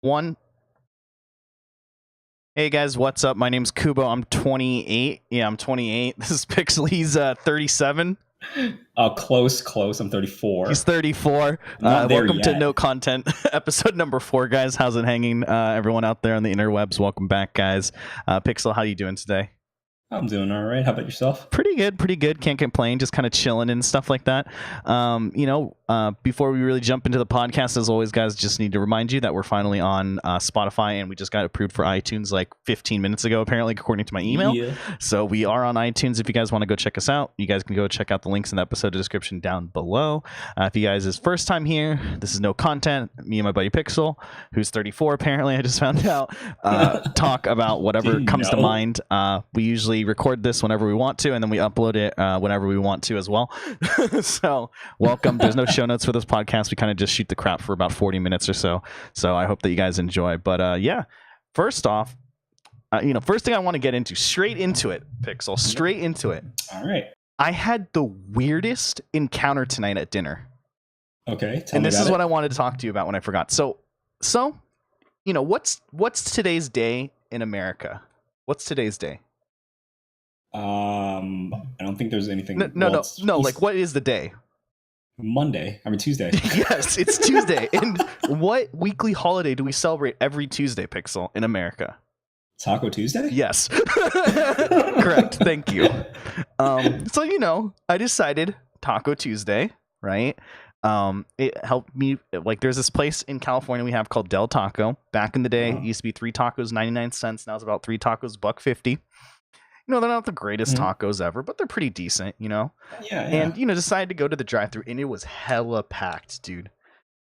One. Hey guys, what's up? My name's Kubo. I'm 28. Yeah, I'm 28. This is Pixel. He's 37. Close. I'm 34. He's 34. Not there welcome yet. to No Content, episode number 4, guys. How's it hanging? Everyone out there on the interwebs, welcome back, guys. Pixel, how you doing today? I'm doing all right. How about yourself? Pretty good. Can't complain. Just kind of chilling and stuff like that. Before we really jump into the podcast, as always, guys, just need to remind you that we're finally on Spotify, and we just got approved for iTunes like 15 minutes ago, apparently, according to my email. Yeah. So we are on iTunes. If you guys want to go check us out, you guys can go check out the links in the episode description down below. If you guys is first time here, this is No Content. Me and my buddy Pixel, who's 34 apparently, I just found out, talk about whatever comes to mind. We usually record this whenever we want to, and then we upload it whenever we want to as well. So welcome. There's no show notes for this podcast. We kind of just shoot the crap for about 40 minutes or so. So I hope that you guys enjoy. But yeah, first off, first thing I want to get into, straight into it, Pixel, straight into it. All right. I had the weirdest encounter tonight at dinner. Okay. And this is what I wanted to talk to you about when I forgot. So what's today's day in America? What's today's day? I don't think there's anything. No. Like, what is the day? Tuesday. Yes, it's Tuesday. And what weekly holiday do we celebrate every Tuesday, Pixel, in America? Taco Tuesday? Yes. Correct. Thank you. So, I decided Taco Tuesday, right? It helped me, like, there's this place in California we have called Del Taco. Back in the day, it used to be 3 tacos, 99 cents. Now it's about 3 tacos, $1.50. They're not the greatest tacos ever, but they're pretty decent, Yeah. And, decided to go to the drive-thru, and it was hella packed, dude.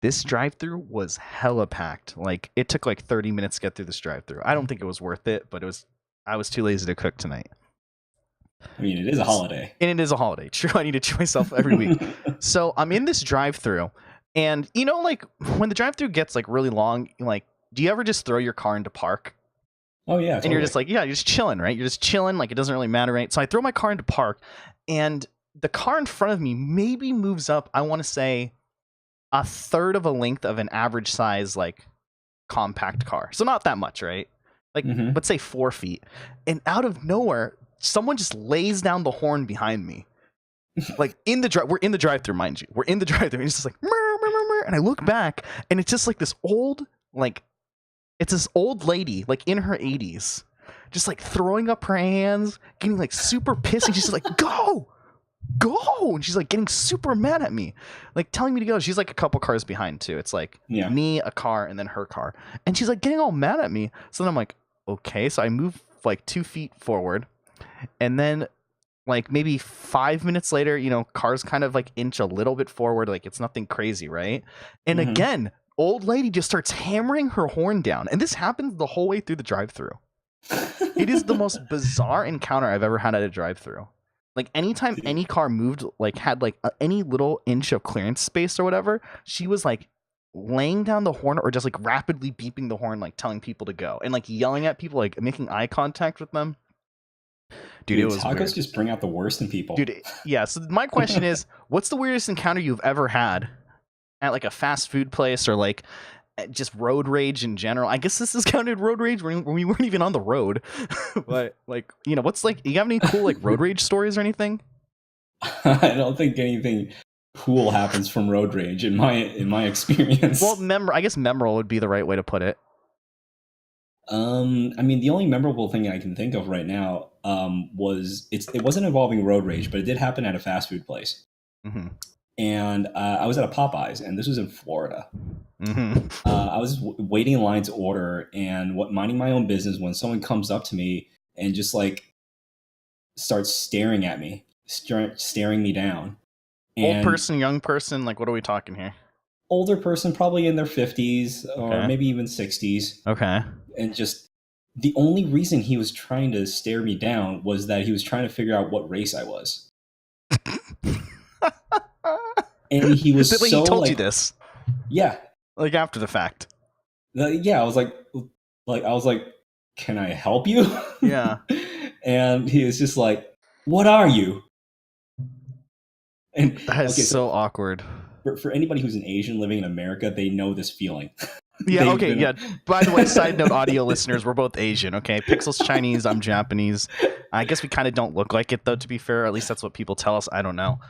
This drive-thru was hella packed. Like, it took like 30 minutes to get through this drive-thru. I don't think it was worth it, but I was too lazy to cook tonight. I mean, it is a holiday. And it is a holiday. True, I need to chew myself every week. So I'm in this drive-thru, and, like, when the drive-thru gets, like, really long, like, do you ever just throw your car into park? Oh, yeah. Totally. And you're just like, you're just chilling, right? You're just chilling. Like, it doesn't really matter, right? So I throw my car into park, and the car in front of me maybe moves up, I want to say, a third of a length of an average size, like, compact car. So not that much, right? Like, let's say 4 feet. And out of nowhere, someone just lays down the horn behind me. Like, we're in the drive-thru, mind you. We're in the drive-thru, and it's just like, murr, murr, murr, murr. And I look back, and it's just like this old, like, it's this old lady, like, in her 80s, just, like, throwing up her hands, getting, like, super pissy. She's just like, go! And she's, like, getting super mad at me, like, telling me to go. She's, like, a couple cars behind, too. It's, like, me, a car, and then her car. And she's, like, getting all mad at me. So then I'm like, okay. So I move, like, 2 feet forward. And then, like, maybe 5 minutes later, cars kind of, like, inch a little bit forward. Like, it's nothing crazy, right? And again, old lady just starts hammering her horn down, and this happens the whole way through the drive-thru. It is the most bizarre encounter I've ever had at a drive-thru. Like, anytime any car moved, like, had like any little inch of clearance space or whatever, she was like laying down the horn or just like rapidly beeping the horn, like telling people to go, and like yelling at people, like making eye contact with them. Dude, it was tacos weird. Just bring out the worst in people. Dude, yeah. So my question is, what's the weirdest encounter you've ever had at like a fast food place, or like just road rage in general? I guess this is counted road rage when we weren't even on the road. But like, what's like, you have any cool like road rage stories or anything? I don't think anything cool happens from road rage in my experience. Well, I guess memorable would be the right way to put it. I mean, the only memorable thing I can think of right now it wasn't involving road rage, but it did happen at a fast food place. And I was at a Popeyes, and this was in Florida. I was waiting in line to order, and minding my own business, when someone comes up to me and just like starts staring at me, staring me down. And old person, young person, like, what are we talking here? Older person, probably in their 50s or maybe even 60s. Okay. And just the only reason he was trying to stare me down was that he was trying to figure out what race I was. And he was so, he told like, you this. Yeah. Like, after the fact. Yeah, I was like, can I help you? Yeah. And he was just like, what are you? And that is so awkward. For anybody who's an Asian living in America, they know this feeling. Yeah, They've okay, been, yeah. By the way, side note, audio listeners, we're both Asian, okay? Pixel's Chinese, I'm Japanese. I guess we kind of don't look like it, though, to be fair. At least that's what people tell us. I don't know.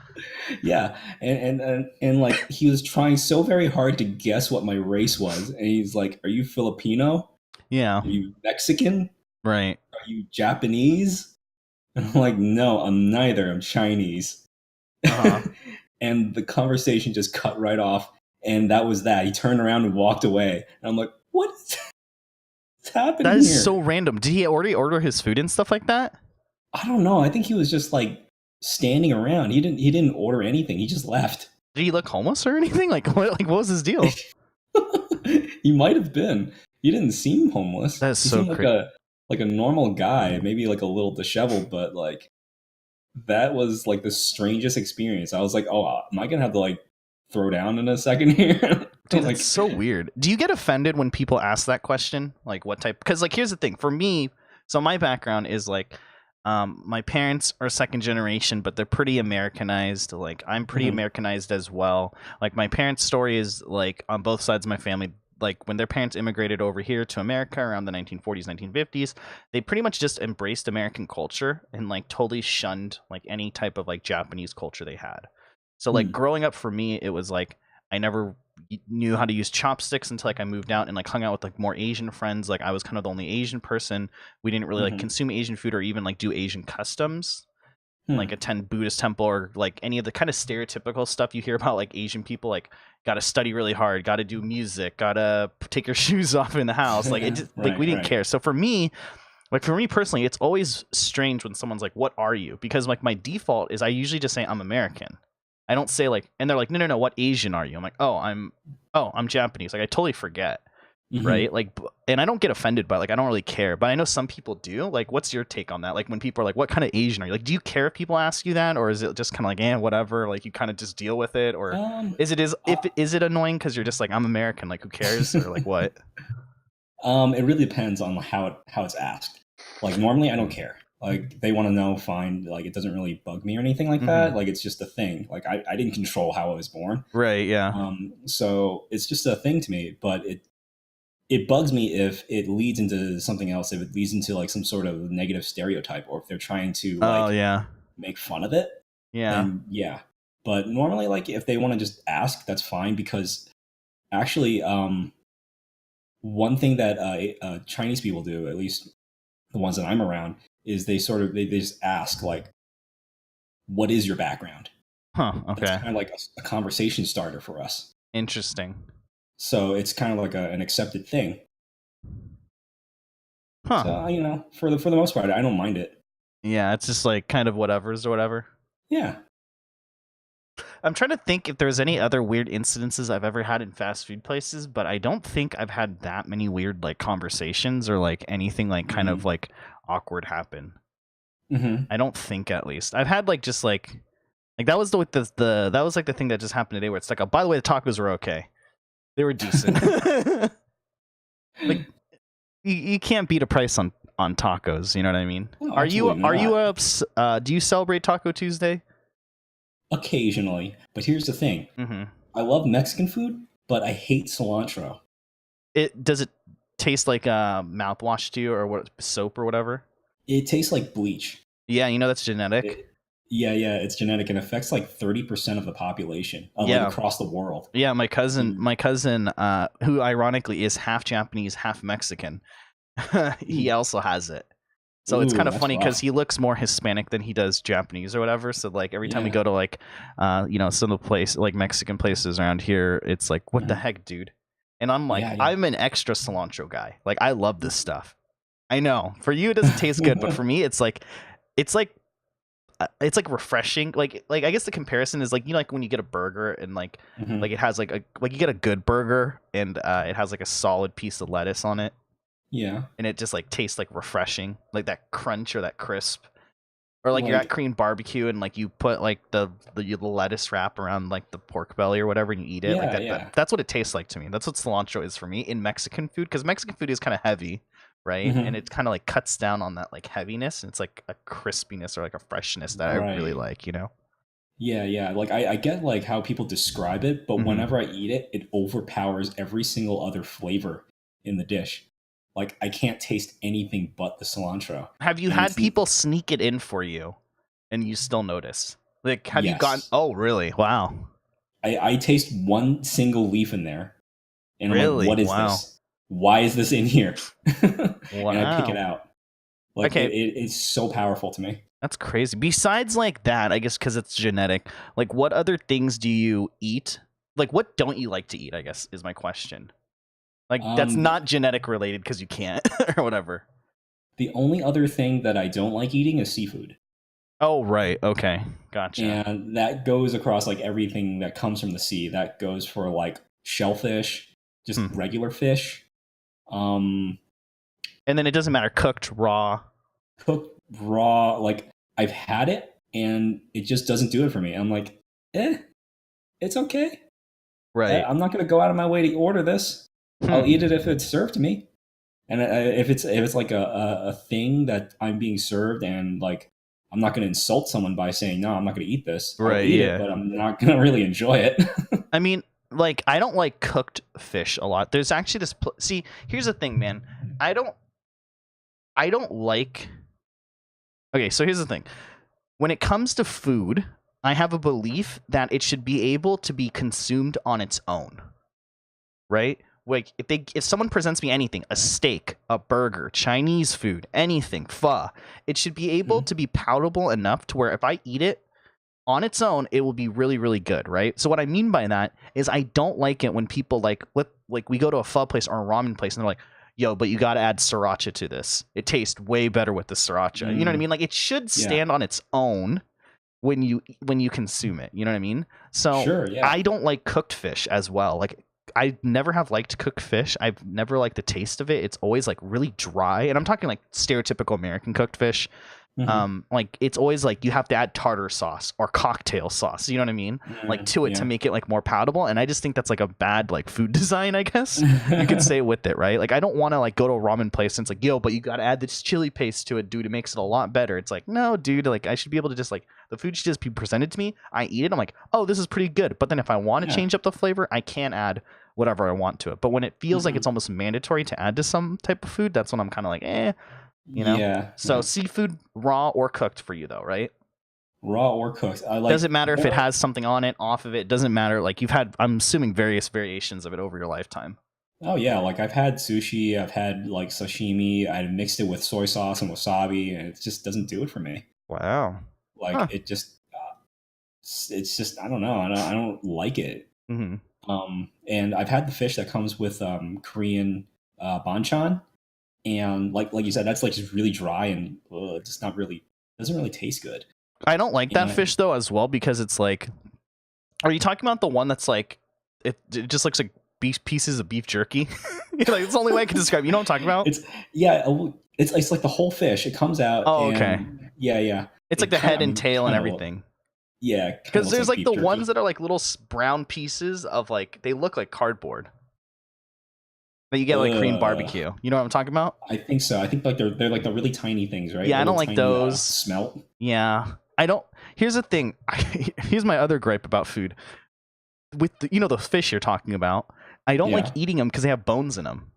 yeah, and like he was trying so very hard to guess what my race was, and he's like, "Are you Filipino? Yeah, Are you Mexican? right. Are you Japanese?" And I'm like, "No, I'm neither. I'm Chinese." Uh-huh. And the conversation just cut right off, and that was that. He turned around and walked away, and I'm like, "What's That happening is here?" so random. Did he already order his food and stuff like that? I don't know. I think he was just like standing around. He didn't order anything. He just left. Did he look homeless or anything? Like what was his deal? He might have been. He didn't seem homeless. That is He so seemed like a normal guy, maybe like a little disheveled, but like that was like the strangest experience. I was like, "Oh, am I gonna have to like throw down in a second here?" Dude, Like, that's so weird. Do you get offended when people ask that question? Like what type? Because like here's the thing. For me, so my background is like my parents are second generation, but they're pretty Americanized. Like I'm pretty Mhm. Americanized as well. Like my parents' story is like on both sides of my family. Like when their parents immigrated over here to America around the 1940s, 1950s, they pretty much just embraced American culture and like totally shunned like any type of like Japanese culture they had. So like Hmm. growing up for me, it was like I never knew how to use chopsticks until like I moved out and like hung out with like more Asian friends. Like I was kind of the only Asian person. We didn't really like Mhm. consume Asian food or even like do Asian customs, Hmm. like attend Buddhist temple or like any of the kind of stereotypical stuff you hear about like Asian people, like got to study really hard, got to do music, got to take your shoes off in the house. Like it just like we Right, didn't right. care. So for me, like for me personally, it's always strange when someone's like, "What are you?" Because like my default is I usually just say I'm American. I don't say like, and they're like, "No, what Asian are you?" I'm like, I'm Japanese." Like I totally forget, Mhm. right? Like, and I don't get offended by it, like I don't really care, but I know some people do. Like, what's your take on that? Like when people are like, "What kind of Asian are you?" Like, do you care if people ask you that, or is it just kind of like, whatever? Like you kind of just deal with it, or Um, is it annoying because you're just like, I'm American, like who cares, or like what? it really depends on how it's asked. Like normally, I don't care. Like they want to know, fine. Like it doesn't really bug me or anything like that. Mm-hmm. Like it's just a thing. Like I didn't control how I was born. Right? Yeah. So it's just a thing to me. But it bugs me if it leads into something else. If it leads into like some sort of negative stereotype, or if they're trying to Oh like yeah. make fun of it, Yeah. then yeah. But normally, like if they want to just ask, that's fine. Because actually, one thing that Chinese people do, at least the ones that I'm around, is they just ask like, "What is your background?" Huh. That's Okay. kind of like a conversation starter for us. Interesting. So it's kind of like an accepted thing. Huh. So for the most part, I don't mind it. Yeah, it's just like kind of whatever's or whatever. Yeah. I'm trying to think if there's any other weird incidences I've ever had in fast food places, but I don't think I've had that many weird like conversations or like anything like kind of Hmm. like awkward happen. Hmm. I don't think, at least. I've had like just like that was the that was like the thing that just happened today where it's like, oh, by the way, the tacos were okay. They were decent. Like you can't beat a price on tacos, you know what I mean? No, Are you absolutely not. do you celebrate Taco Tuesday? Occasionally, but here's the thing: Mm-hmm. I love Mexican food, but I hate cilantro. It taste like mouthwash to you or what, soap or whatever? It tastes like bleach. Yeah, you know that's genetic. It, yeah, it's genetic and affects like 30% of the population, like Yeah. across the world. Yeah, my cousin And, my cousin who ironically is half Japanese, half Mexican. He hmm, also has it. So it's ooh, kind of that's funny because rough. he looks more Hispanic than he does Japanese or whatever. So like every time we Yeah. go to like, some of the place like Mexican places around here, it's like, what the Mhm. heck, dude? And I'm like, Yeah, I'm an extra cilantro guy. Like I love this stuff. I know for you it doesn't taste good, but yeah. for me it's like it's like refreshing. Like I guess the comparison is like like when you get a burger and Hmm. like it has like you get a good burger and it has like a solid piece of lettuce on it Yeah. and it just like tastes like refreshing, like that crunch or that crisp. Or like you're at Like, Korean barbecue and like you put like the lettuce wrap around like the pork belly or whatever and you eat it like yeah, that. yeah. That's what it tastes like to me. That's what cilantro is for me in Mexican food, because Mexican food is kind of heavy, right? And Hmm. it kind of like cuts down on that like heaviness and it's like a crispiness or like a freshness that I really Right. like, you know? Yeah. Like I get like how people describe it, but Mhm. whenever I eat it, it overpowers every single other flavor in the dish. Like I can't taste anything but the cilantro. Have you And had it's people sneak it in for you, and you still notice? Like, have you gotten? yes. Oh, really? Wow. I taste one single leaf in there, and I'm like, Really? what is Wow. this? Why is this in here? And I pick it Wow. out. Like Okay, it's so powerful to me. that's crazy. Besides, like that, I guess because it's genetic. Like, what other things do you eat? Like, what don't you like to eat? I guess is my question. Like, that's Um, not genetic related because you can't or whatever. the only other thing that I don't like eating is seafood. Oh, right. Okay, gotcha. And that goes across like everything that comes from the sea. That goes for like shellfish, just Hmm. regular fish, um, And then it doesn't matter cooked, raw. cooked raw. Like I've had it and it just doesn't do it for me. I'm like, it's okay. Right. I'm not going to go out of my way to order this. I'll eat it if it's served to me. And if it's like a thing that I'm being served, and like I'm not going to insult someone by saying no, I'm not going to eat this. I'll Right. eat it, Yeah. but I'm not going to really enjoy it. I mean, like, I don't like cooked fish a lot. There's actually this. See, here's the thing, man. I don't like. Okay, so here's the thing. When it comes to food, I have a belief that it should be able to be consumed on its own. Right? Like if someone presents me anything, a steak, a burger, Chinese food, anything, pho, it should be able to be palatable enough to where if I eat it on its own, it will be really, really good, right? So what I mean by that is I don't like it when people like we go to a pho place or a ramen place and they're like, yo, but you got to add sriracha to this. It tastes way better with the sriracha. You know what I mean? Like it should stand on its own when you consume it. You know what I mean? So Sure, yeah. I don't like cooked fish as well. Like I never have liked cooked fish. I've never liked the taste of it. It's always like really dry, and I'm talking like stereotypical American cooked fish. Like it's always like you have to add tartar sauce or cocktail sauce, you know what I mean, like to it to make it like more palatable. And I just think that's like a bad like food design, I guess you could say, with it, right? Like I don't want to like go to a ramen place and it's like, yo, but you got to add this chili paste to it, dude, it makes it a lot better. It's like, no, dude, like I should be able to just like the food should just be presented to me, I eat it, I'm like, oh, this is pretty good. But then if I want to change up the flavor, I can add whatever I want to it. But when it feels like it's almost mandatory to add to some type of food, that's when I'm kind of like, you know. So seafood, raw or cooked for you though, right? Raw or cooked. I like. Doesn't matter if it has something on it, off of it. Doesn't matter. Like you've had, I'm assuming, various variations of it over your lifetime. Oh yeah, like I've had sushi, I've had like sashimi. I mixed it with soy sauce and wasabi, and it just doesn't do it for me. Wow. Like it just, it's just I don't know. I don't like it. And I've had the fish that comes with Korean banchan. And like you said, that's like just really dry and just not really, doesn't really taste good. I don't like that fish though as well, because it's like, are you talking about the one that's like it just looks like pieces of beef jerky? Like it's the only way I can describe it. You know what I'm talking about? It's like the whole fish. It comes out. Oh, okay. Yeah. It's like the head and tail and everything. Yeah, because there's like the ones that are like little brown pieces of like, they look like cardboard that you get like Korean barbecue. You know what I'm talking about? I think so. I think like they're like the really tiny things, right? Yeah, I don't like those. Smelt. Yeah, I don't. Here's the thing. Here's my other gripe about food. With the fish you're talking about, I don't like eating them because they have bones in them.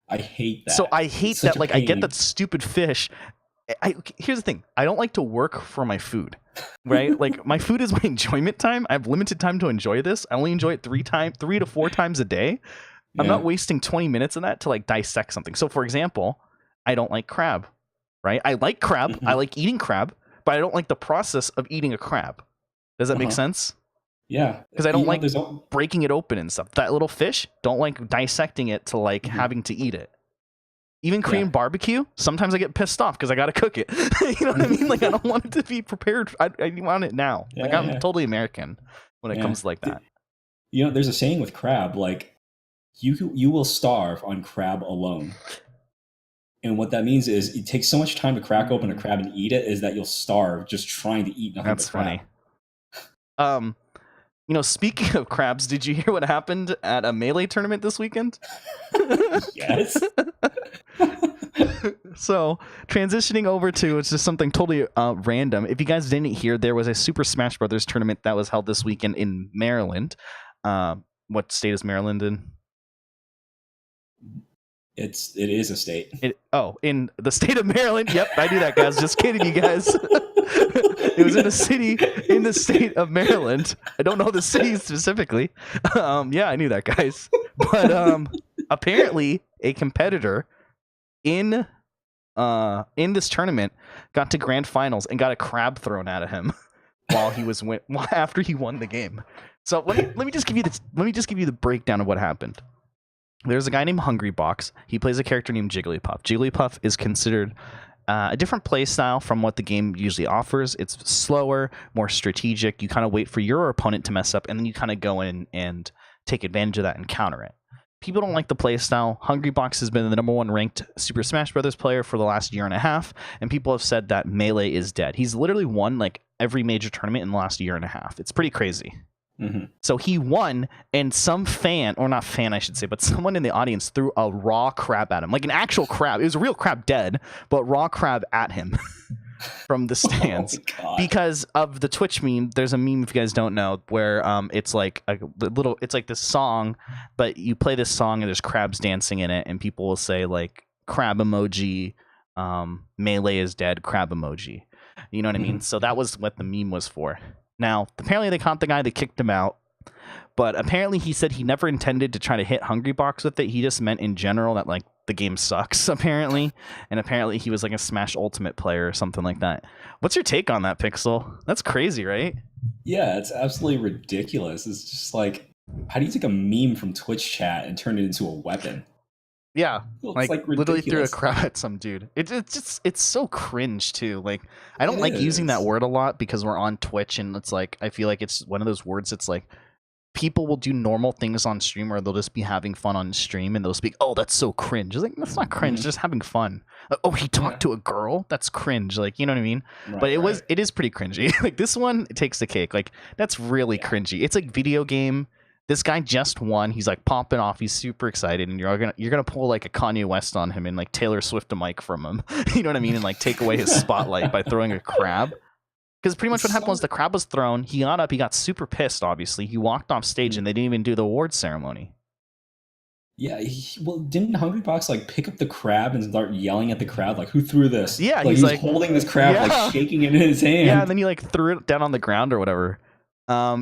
I hate that. So I hate that. Like I get that stupid fish. Here's the thing. I don't like to work for my food, right? Like my food is my enjoyment time. I have limited time to enjoy this. I only enjoy it 3 to 4 times a day. I'm not wasting 20 minutes of that to like dissect something. So for example, I don't like crab, right? I like crab. I like eating crab, but I don't like the process of eating a crab. Does that make sense? Yeah. Because I don't like breaking it open and stuff. That little fish, don't like dissecting it to like having to eat it. Even Korean barbecue, sometimes I get pissed off because I got to cook it. You know what I mean? Like I don't want it to be prepared. I want it now. Like I'm totally American when it comes to like that. You know, there's a saying with crab, like, you will starve on crab alone. And what that means is it takes so much time to crack open a crab and eat it is that you'll starve just trying to eat nothing but crab. That's funny. Speaking of crabs, did you hear what happened at a melee tournament this weekend? Yes. So transitioning over to it's just something totally random. If you guys didn't hear, there was a Super Smash Brothers tournament that was held this weekend in Maryland. What state is Maryland in? It is a state. In the state of Maryland. Yep, I knew that, guys. Just kidding, you guys. It was in a city in the state of Maryland. I don't know the city specifically. Yeah, I knew that, guys. But apparently, a competitor in this tournament got to grand finals and got a crab thrown at him while he was after he won the game. So let me just give you the breakdown of what happened. There's a guy named Hungrybox. He plays a character named Jigglypuff. Jigglypuff is considered a different play style from what the game usually offers. It's slower, more strategic. You kind of wait for your opponent to mess up, and then you kind of go in and take advantage of that and counter it. People don't like the play style. Hungrybox has been the number 1 ranked Super Smash Brothers player for the last year and a half, and people have said that Melee is dead. He's literally won like every major tournament in the last year and a half. It's pretty crazy. Mm-hmm. So he won, and some fan, or not fan, I should say, but someone in the audience threw a raw crab at him, like an actual crab. It was a real crab dead, but raw crab at him from the stands because of the Twitch meme. There's a meme, if you guys don't know, where it's like it's like this song, but you play this song and there's crabs dancing in it, and people will say like crab emoji, Melee is dead, crab emoji. You know what I mean? So that was what the meme was for. Now, apparently they caught the guy that kicked him out, but apparently he said he never intended to try to hit Hungrybox with it. He just meant in general that, like, the game sucks, apparently, and apparently he was, like, a Smash Ultimate player or something like that. What's your take on that, Pixel? That's crazy, right? Yeah, it's absolutely ridiculous. It's just like, how do you take a meme from Twitch chat and turn it into a weapon? Yeah, like literally threw a crab at some dude. It's so cringe too. Like I don't like using that word a lot because we're on Twitch, and it's like I feel like it's one of those words. It's like people will do normal things on stream, or they'll just be having fun on stream, and they'll speak. Oh, that's so cringe. It's like that's not cringe. Just having fun. Like, oh, he talked to a girl. That's cringe. Like you know what I mean? Right, but it is pretty cringy. Like this one takes the cake. Like that's really cringy. It's like video game. This guy just won. He's like popping off. He's super excited, and you're gonna pull like a Kanye West on him and like Taylor Swift a mic from him. You know what I mean? And like take away his spotlight by throwing a crab. Because pretty much what happened was the crab was thrown. He got up. He got super pissed. Obviously, he walked off stage, and they didn't even do the award ceremony. Yeah, well, didn't Hungrybox like pick up the crab and start yelling at the crowd like, "Who threw this?" Yeah, like, he's like holding this crab, like shaking it in his hand. Yeah, and then he like threw it down on the ground or whatever.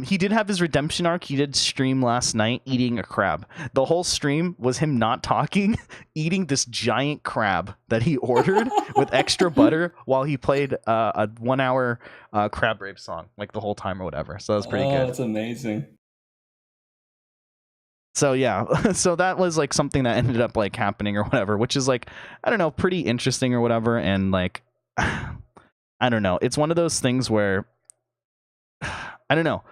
He did have his redemption arc. He did stream last night eating a crab. The whole stream was him not talking, eating this giant crab that he ordered with extra butter while he played a 1 hour crab rape song like the whole time or whatever. So that was pretty good. Oh, that's amazing. So yeah, so that was like something that ended up like happening or whatever, which is like, I don't know, pretty interesting or whatever. And like, I don't know. It's one of those things where I don't know.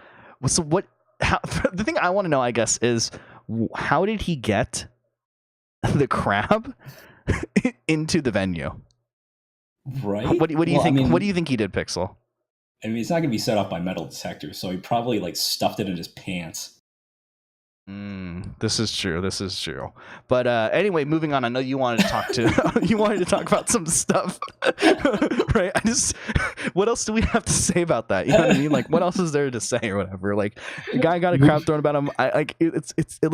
So the thing I want to know, I guess, is how did he get the crab into the venue? Right. What do you think? I mean, what do you think he did, Pixel? I mean, it's not going to be set off by metal detectors, so he probably like stuffed it in his pants. This is true. But anyway, moving on. I know you wanted to talk about some stuff, right? What else do we have to say about that? You know what I mean? Like, what else is there to say or whatever? Like, the guy got a crab thrown about him. It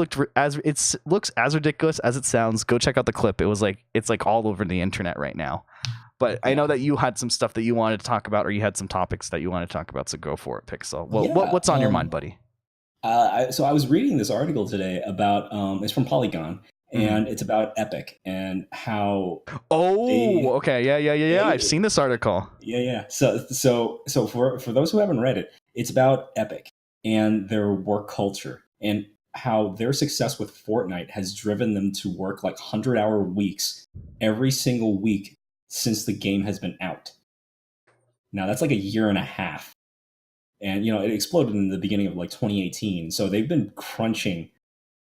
looks as ridiculous as it sounds. Go check out the clip. It's like all over the internet right now. But I know that you had some stuff that you wanted to talk about, or you had some topics that you wanted to talk about. So go for it, Pixel. Well, what's on your mind, buddy? So I was reading this article today about it's from Polygon, and it's about Epic and how. Okay, yeah. I've seen this article. Yeah. So for those who haven't read it, it's about Epic and their work culture and how their success with Fortnite has driven them to work like 100-hour weeks every single week since the game has been out. Now that's like a year and a half. And, you know, it exploded in the beginning of like 2018. So they've been crunching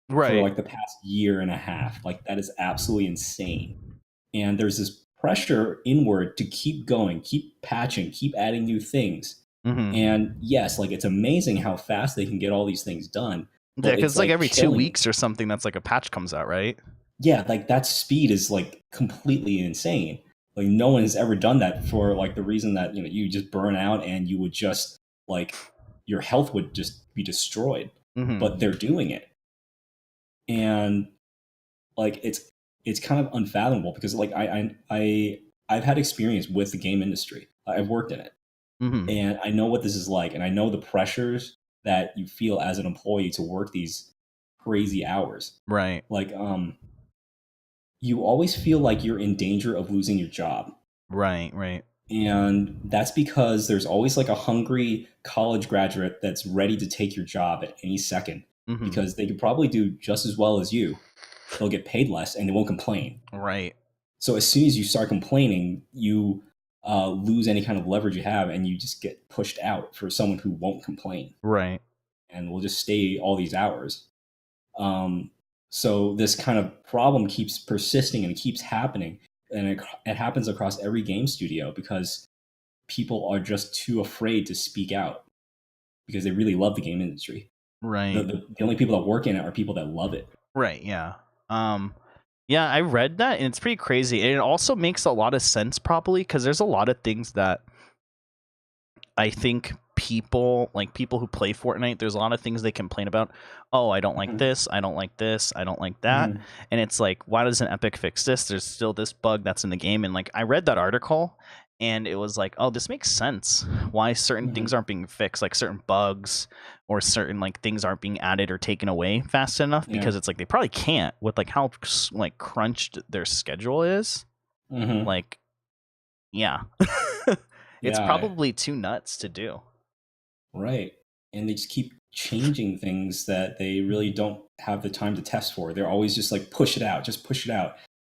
for like the past year and a half. Like that is absolutely insane. And there's this pressure inward to keep going, keep patching, keep adding new things. Mm-hmm. And yes, like it's amazing how fast they can get all these things done. Yeah, because like every 2 weeks or something, that's like a patch comes out, right? Yeah, like that speed is like completely insane. Like no one has ever done that for like the reason that you just burn out and you would just like your health would just be destroyed. But they're doing it, and like it's kind of unfathomable because like I've had experience with the game industry. I've worked in it, and I know what this is like, and I know the pressures that you feel as an employee to work these crazy hours. Right. Like you always feel like you're in danger of losing your job. Right. And that's because there's always like a hungry college graduate that's ready to take your job at any second because they could probably do just as well as you. They'll get paid less and they won't complain. Right. So as soon as you start complaining, you lose any kind of leverage you have and you just get pushed out for someone who won't complain. Right. And will just stay all these hours. So this kind of problem keeps persisting and it keeps happening. And it happens across every game studio because people are just too afraid to speak out because they really love the game industry. Right. The only people that work in it are people that love it. Right. Yeah. Yeah, I read that and it's pretty crazy. And it also makes a lot of sense probably because there's a lot of things that I think people who play Fortnite, there's a lot of things they complain about. Oh, I don't like this. I don't like this. I don't like that. And it's like, why doesn't Epic fix this? There's still this bug that's in the game. And like, I read that article and it was like, oh, this makes sense. Why certain things aren't being fixed, like certain bugs or certain like things aren't being added or taken away fast enough because it's like they probably can't with like how like crunched their schedule is. Like, yeah. It's probably too nuts to do. Right. And they just keep changing things that they really don't have the time to test for. They're always just like, push it out,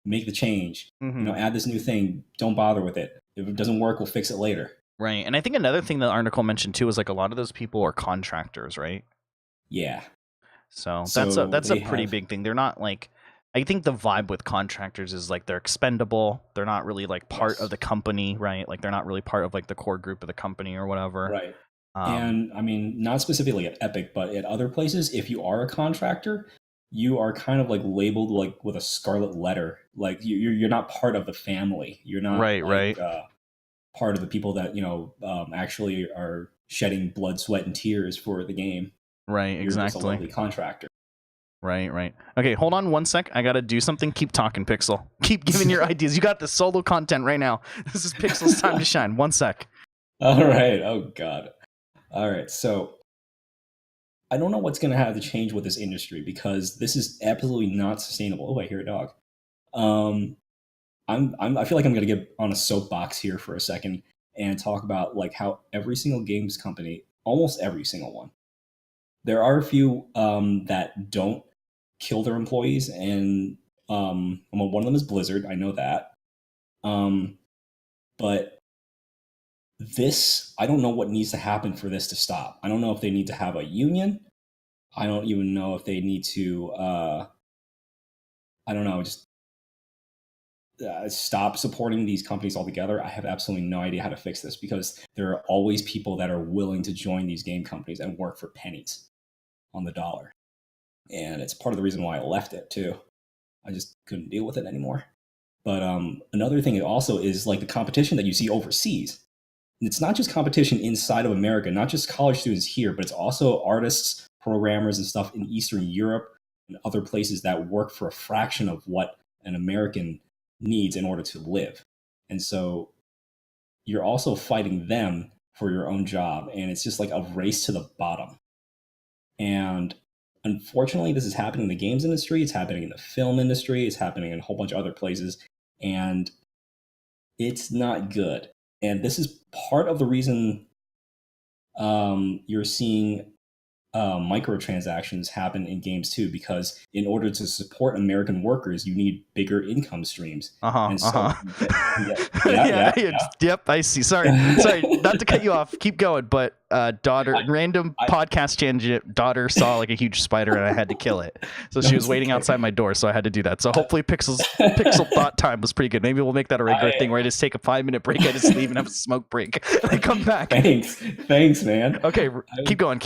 make the change, add this new thing. Don't bother with it. If it doesn't work, we'll fix it later. Right. And I think another thing the article mentioned too is like a lot of those people are contractors, right? Yeah. So that's a pretty big thing. They're not like, I think the vibe with contractors is like they're expendable. They're not really like part of the company, right? Like they're not really part of like the core group of the company or whatever. Right. And I mean, not specifically at Epic, but at other places, if you are a contractor, you are kind of like labeled like with a scarlet letter. Like you're not part of the family. You're not part of the people that actually are shedding blood, sweat, and tears for the game. Right. You're exactly. just a lovely contractor. Right. Okay, hold on one sec. I gotta do something. Keep talking, Pixel. Keep giving your ideas. You got the solo content right now. This is Pixel's time to shine. One sec. All right. Oh God. All right. So I don't know what's going to have to change with this industry because this is absolutely not sustainable. Oh, I hear a dog. I feel like I'm going to get on a soapbox here for a second and talk about like how every single games company, almost every single one, there are a few that don't kill their employees, and one of them is Blizzard. I know that. But this, I don't know what needs to happen for this to stop. I don't know if they need to have a union. I don't even know if they need to, just stop supporting these companies altogether. I have absolutely no idea how to fix this because there are always people that are willing to join these game companies and work for pennies on the dollar. And it's part of the reason why I left it too. I just couldn't deal with it anymore. But another thing also is like the competition that you see overseas. It's not just competition inside of America, not just college students here, but it's also artists, programmers, and stuff in Eastern Europe and other places that work for a fraction of what an American needs in order to live. And so you're also fighting them for your own job. And it's just like a race to the bottom. And unfortunately, this is happening in the games industry. It's happening in the film industry. It's happening in a whole bunch of other places. And it's not good. And this is part of the reason you're seeing microtransactions happen in games too, because in order to support American workers, you need bigger income streams. Yep, I see. Sorry, not to cut you off. Keep going, but podcast tangent. Daughter saw like a huge spider, and I had to kill it. So she was waiting outside my door, so I had to do that. So hopefully, Pixel thought time was pretty good. Maybe we'll make that a regular thing where I just take a 5-minute break, I just leave and have a smoke break, and I come back. Thanks, man. Okay, keep going.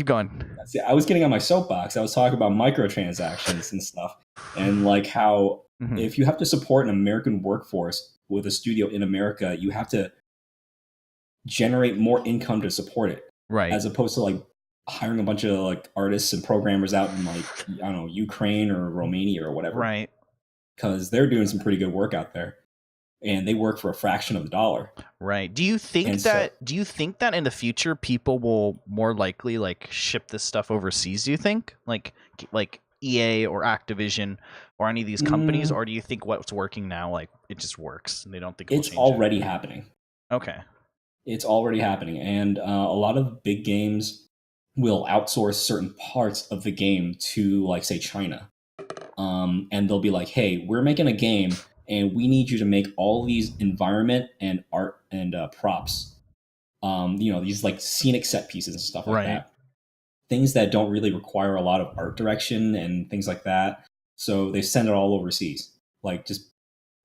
See, I was getting on my soapbox. I was talking about microtransactions and stuff, and like how If you have to support an American workforce with a studio in America, you have to generate more income to support it, right? As opposed to like hiring a bunch of like artists and programmers out in like, I don't know, Ukraine or Romania or whatever, right? Because they're doing some pretty good work out there, and they work for a fraction of the dollar. Right. Do you think that in the future people will more likely like ship this stuff overseas? Do you think like EA or Activision or any of these companies, or do you think what's working now like it just works and they don't think it's change already happening? Okay. It's already happening, and a lot of big games will outsource certain parts of the game to, like, say, China, and they'll be like, "Hey, we're making a game, and we need you to make all these environment and art and props, these like scenic set pieces and stuff like that, things that don't really require a lot of art direction and things like that." So they send it all overseas, like just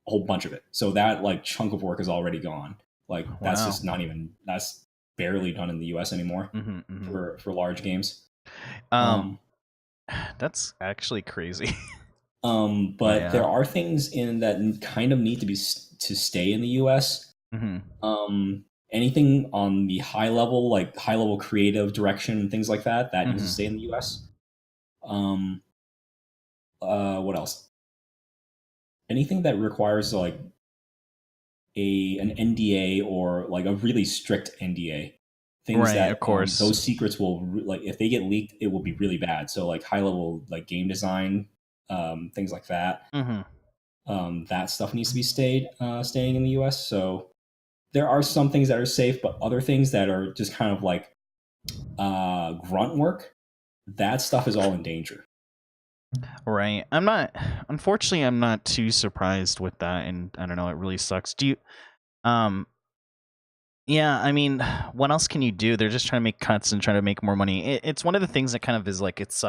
a whole bunch of it. So that like chunk of work is already gone. Like that's just not even, that's barely done in the US anymore for large games. That's actually crazy. But there are things in that kind of need to stay in the US. Anything on the high level, like high level creative direction and things like that, that needs to stay in the US. What else? Anything that requires like an NDA or like a really strict NDA, things that of course those secrets will like if they get leaked, it will be really bad. So like high level like game design, things like that. That stuff needs to be staying in the US. So there are some things that are safe, but other things that are just kind of like grunt work, that stuff is all in danger. Right. Unfortunately, I'm not too surprised with that, and I don't know, it really sucks. Do you yeah, I mean, what else can you do? They're just trying to make cuts and trying to make more money. It's one of the things that kind of is like, it's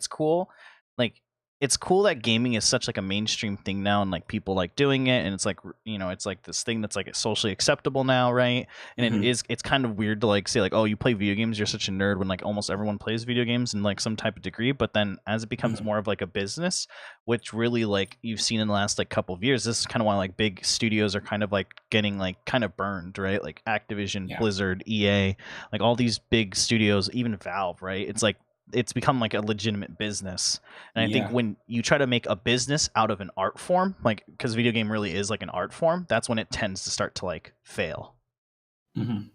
cool. Like, it's cool that gaming is such like a mainstream thing now, and like people like doing it, and it's like, it's like this thing that's like socially acceptable now, right? And it's kind of weird to like say like, oh, you play video games, you're such a nerd, when like almost everyone plays video games in like some type of degree. But then as it becomes more of like a business, which really like you've seen in the last like couple of years, this is kind of why like big studios are kind of like getting like kind of burned, right? Like Activision, Blizzard, EA, like all these big studios, even Valve, right? It's like it's become like a legitimate business. And I think when you try to make a business out of an art form, like because video game really is like an art form, that's when it tends to start to like fail.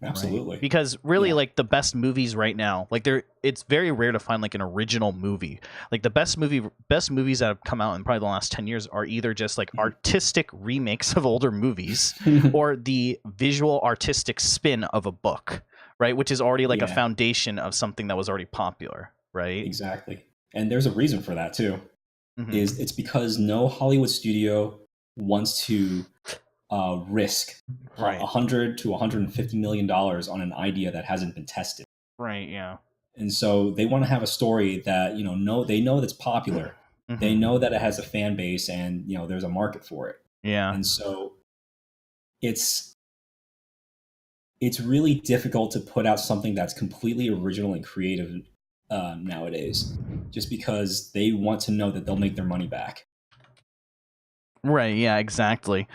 Absolutely. Right? Because really like the best movies right now, like it's very rare to find like an original movie. Like the best movies that have come out in probably the last 10 years are either just like artistic remakes of older movies or the visual artistic spin of a book, right? Which is already like a foundation of something that was already popular. Right. Exactly. And there's a reason for that too. It's because no Hollywood studio wants to risk $100 to $150 million on an idea that hasn't been tested. Right. Yeah. And so they want to have a story that they know that's popular. They know that it has a fan base, and there's a market for it. Yeah. And so it's really difficult to put out something that's completely original and creative nowadays, just because they want to know that they'll make their money back. Right. Yeah. Exactly.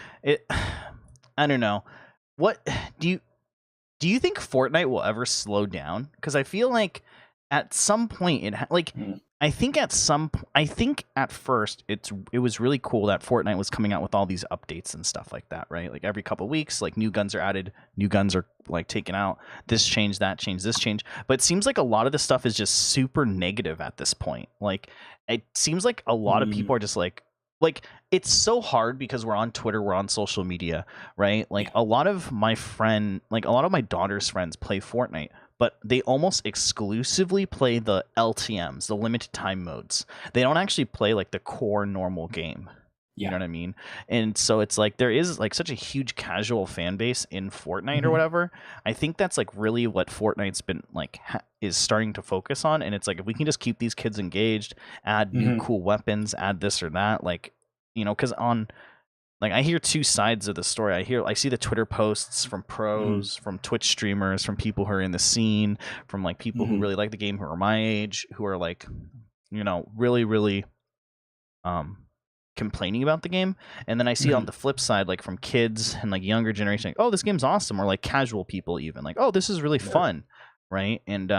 I don't know. What do you think Fortnite will ever slow down? Because I feel like at some point I think at first it was really cool that Fortnite was coming out with all these updates and stuff like that, right? Like every couple of weeks, like new guns are added, new guns are like taken out, this change, that change, this change. But it seems like a lot of this stuff is just super negative at this point. Like it seems like a lot of people are just like it's so hard because we're on Twitter, we're on social media, right? Like a lot of my daughter's friends play Fortnite, but they almost exclusively play the LTMs, the limited time modes. They don't actually play like the core normal game. You know what I mean? And so it's like there is like such a huge casual fan base in Fortnite or whatever. I think that's like really what Fortnite's been like is starting to focus on. And it's like if we can just keep these kids engaged, add new cool weapons, add this or that, like because on like I hear two sides of the story. I see the Twitter posts from pros, from Twitch streamers, from people who are in the scene, from like people who really like the game, who are my age, who are like really really complaining about the game, and then I see on the flip side, like from kids and like younger generation, like, oh, this game's awesome, or like casual people even like, oh, this is really fun, right? And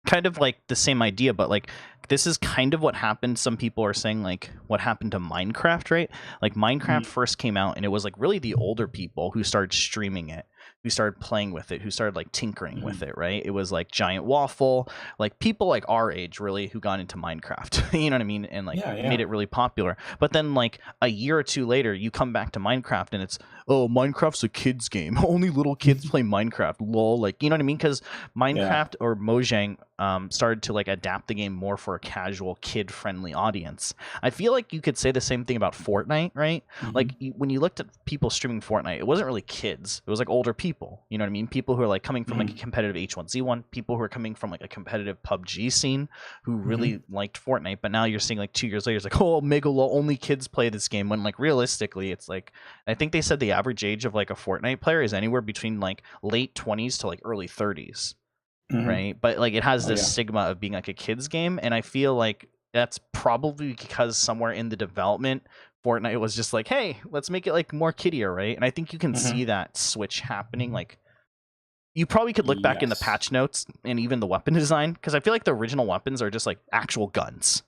kind of like the same idea, but like this is kind of what happened. Some people are saying like what happened to Minecraft, right? Like Minecraft first came out, and it was like really the older people who started streaming it, who started playing with it, who started like tinkering with it, right? It was like Giant Waffle, like people like our age really who got into Minecraft, you know what I mean? And like made it really popular. But then like a year or two later, you come back to Minecraft and it's, oh, Minecraft's a kid's game. Only little kids play Minecraft, lol. Like, you know what I mean? Because Minecraft or Mojang started to like adapt the game more for a casual, kid-friendly audience. I feel like you could say the same thing about Fortnite, right? Like when you looked at people streaming Fortnite, it wasn't really kids. It was like older people. You know what I mean? People who are like coming from like a competitive H1Z1, people who are coming from like a competitive PUBG scene who really liked Fortnite. But now you're seeing like 2 years later, it's like, oh, Megalo, only kids play this game. When like realistically, it's like, I think they said the average age of like a Fortnite player is anywhere between like late 20s to like early 30s. Right? But like it has this stigma of being like a kid's game, and I feel like that's probably because somewhere in the development Fortnite was just like, hey, let's make it like more kiddier, right? And I think you can see that switch happening. Like you probably could look back in the patch notes and even the weapon design, because I feel like the original weapons are just like actual guns,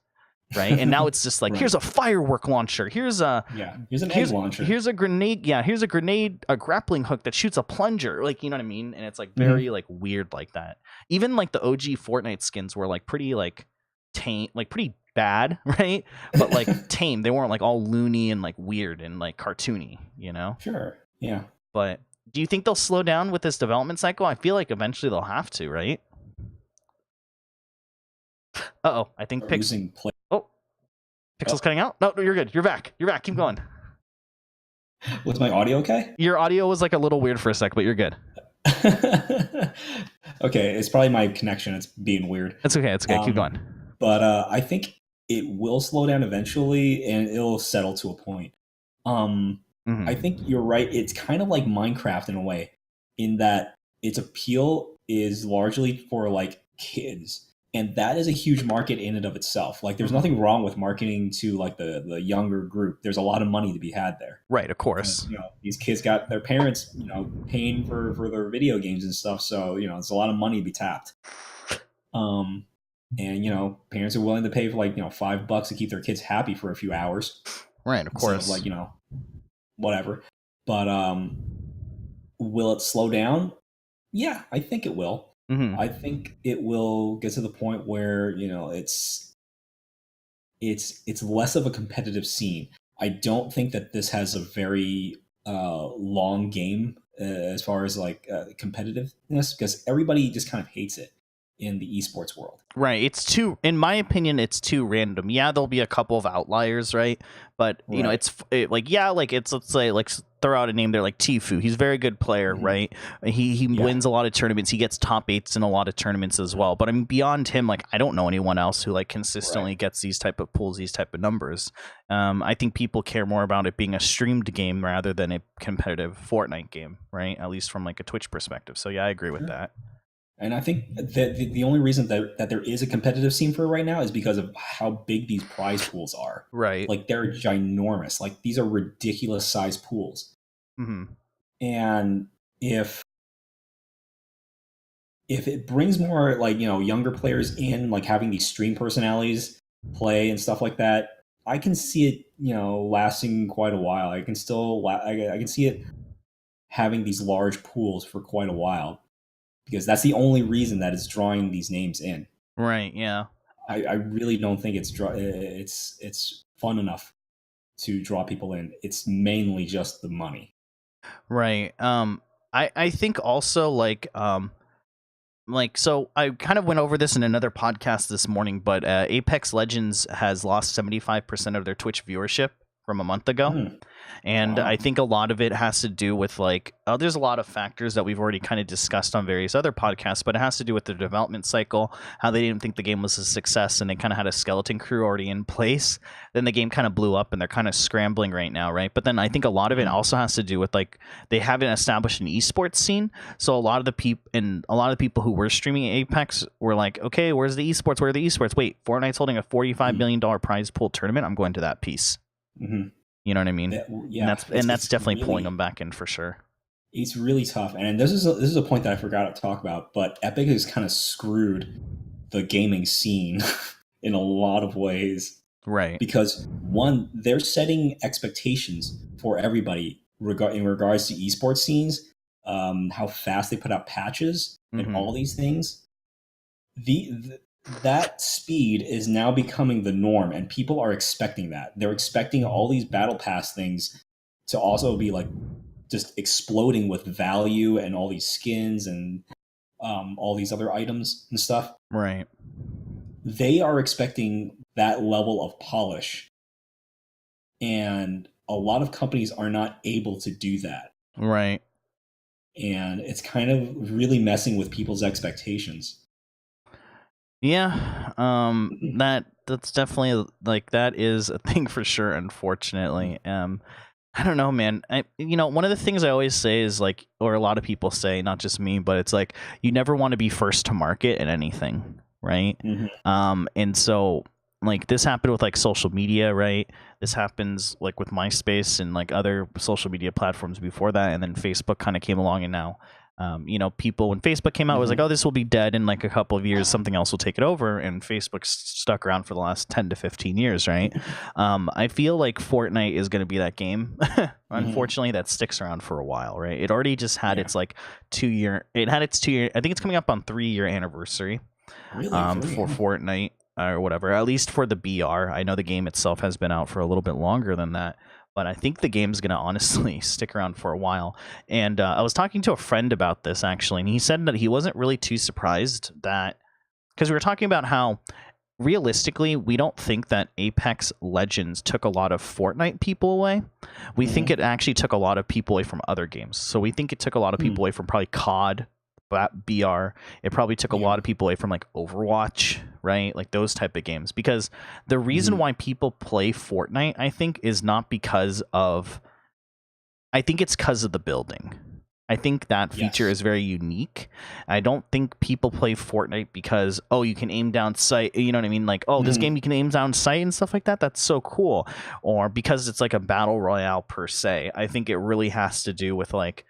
right? And now it's just like, here's a firework launcher, here's an egg launcher, here's a grenade, here's a grenade, a grappling hook that shoots a plunger, like, you know what I mean? And it's like very like weird like that. Even like the OG Fortnite skins were like pretty like tame, like pretty bad, right? But like tame. They weren't like all loony and like weird and like cartoony, you know? Sure. Yeah. But do you think they'll slow down with this development cycle? I feel like eventually they'll have to, right? Uh-oh, I think Pixel's cutting out. No, you're good. You're back. Keep going. Was my audio okay? Your audio was like a little weird for a sec, but you're good. Okay, it's probably my connection. It's being weird. It's okay. Keep going. But I think it will slow down eventually, and it'll settle to a point. I think you're right. It's kind of like Minecraft in a way, in that its appeal is largely for like kids, and that is a huge market in and of itself. Like there's nothing wrong with marketing to like the younger group. There's a lot of money to be had there. Right, of course. And, these kids got their parents, paying for their video games and stuff. So, it's a lot of money to be tapped. And, parents are willing to pay for like, $5 to keep their kids happy for a few hours. Right, of course. Like, whatever. But will it slow down? Yeah, I think it will. I think it will get to the point where, it's less of a competitive scene. I don't think that this has a very long game as far as like competitiveness, because everybody just kind of hates it in the esports world. Right. In my opinion, it's too random. Yeah, there'll be a couple of outliers, right? But let's say like throw out a name there like Tfue. He's a very good player, right? He wins a lot of tournaments. He gets top 8s in a lot of tournaments as well. But I mean, beyond him, like I don't know anyone else who like consistently gets these type of pulls, these type of numbers. I think people care more about it being a streamed game rather than a competitive Fortnite game, right? At least from like a Twitch perspective. So yeah, I agree with that. And I think that the only reason that there is a competitive scene for it right now is because of how big these prize pools are. Right. Like they're ginormous. Like these are ridiculous size pools. And if it brings more like, younger players in, like having these stream personalities play and stuff like that, I can see it, lasting quite a while. I can see it having these large pools for quite a while. Because that's the only reason that it's drawing these names in. Right. Yeah. I really don't think it's fun enough to draw people in. It's mainly just the money. Right. I think also so I kind of went over this in another podcast this morning, but Apex Legends has lost 75% of their Twitch viewership from a month ago. And I think a lot of it has to do with like, there's a lot of factors that we've already kind of discussed on various other podcasts, but it has to do with the development cycle, how they didn't think the game was a success and they kind of had a skeleton crew already in place. Then the game kind of blew up and they're kind of scrambling right now, right? But then I think a lot of it also has to do with like, they haven't established an esports scene. So a lot of the people who were streaming Apex were like, okay, where's the esports? Where are the esports? Wait, Fortnite's holding a $45 million prize pool tournament. I'm going to that piece. Mm-hmm. You know what I mean? Yeah, and that's definitely really, pulling them back in for sure. It's really tough, and this is a point that I forgot to talk about. But Epic has kind of screwed the gaming scene in a lot of ways, right? Because one, they're setting expectations for everybody in regards to esports scenes, how fast they put out patches, and all these things. That speed is now becoming the norm, and people are expecting that. They're expecting all these battle pass things to also be like just exploding with value and all these skins and all these other items and stuff. Right. They are expecting that level of polish, and a lot of companies are not able to do that. Right. And it's kind of really messing with people's expectations. Yeah, that's definitely like that is a thing for sure. Unfortunately, I don't know, man. One of the things I always say is like, or a lot of people say, not just me, but it's like you never want to be first to market at anything, right? And so like this happened with like social media, right? This happens like with MySpace and like other social media platforms before that, and then Facebook kind of came along, and now people, when Facebook came out, was like, oh, this will be dead in like a couple of years, something else will take it over, and Facebook's stuck around for the last 10 to 15 years, right? I feel like Fortnite is going to be that game, unfortunately, that sticks around for a while, right? It already just had its like 2 year, I think it's coming up on 3-year anniversary for Fortnite or whatever, at least for the BR. I know the game itself has been out for a little bit longer than that, but I think the game's going to honestly stick around for a while. And I was talking to a friend about this, actually, and he said that he wasn't really too surprised that, because we were talking about how, realistically, we don't think that Apex Legends took a lot of Fortnite people away. We think it actually took a lot of people away from other games. So we think it took a lot of people away from probably COD, BR. It probably took a lot of people away from like Overwatch, right? Like those type of games. Because the reason why people play Fortnite, I think, is not because of, I think it's because of the building. I think that feature is very unique. I don't think people play Fortnite because, oh, you can aim down sight, you know what I mean? Like, oh, this game you can aim down sight and stuff like that. That's so cool. Or because it's like a battle royale per se. I think it really has to do with like,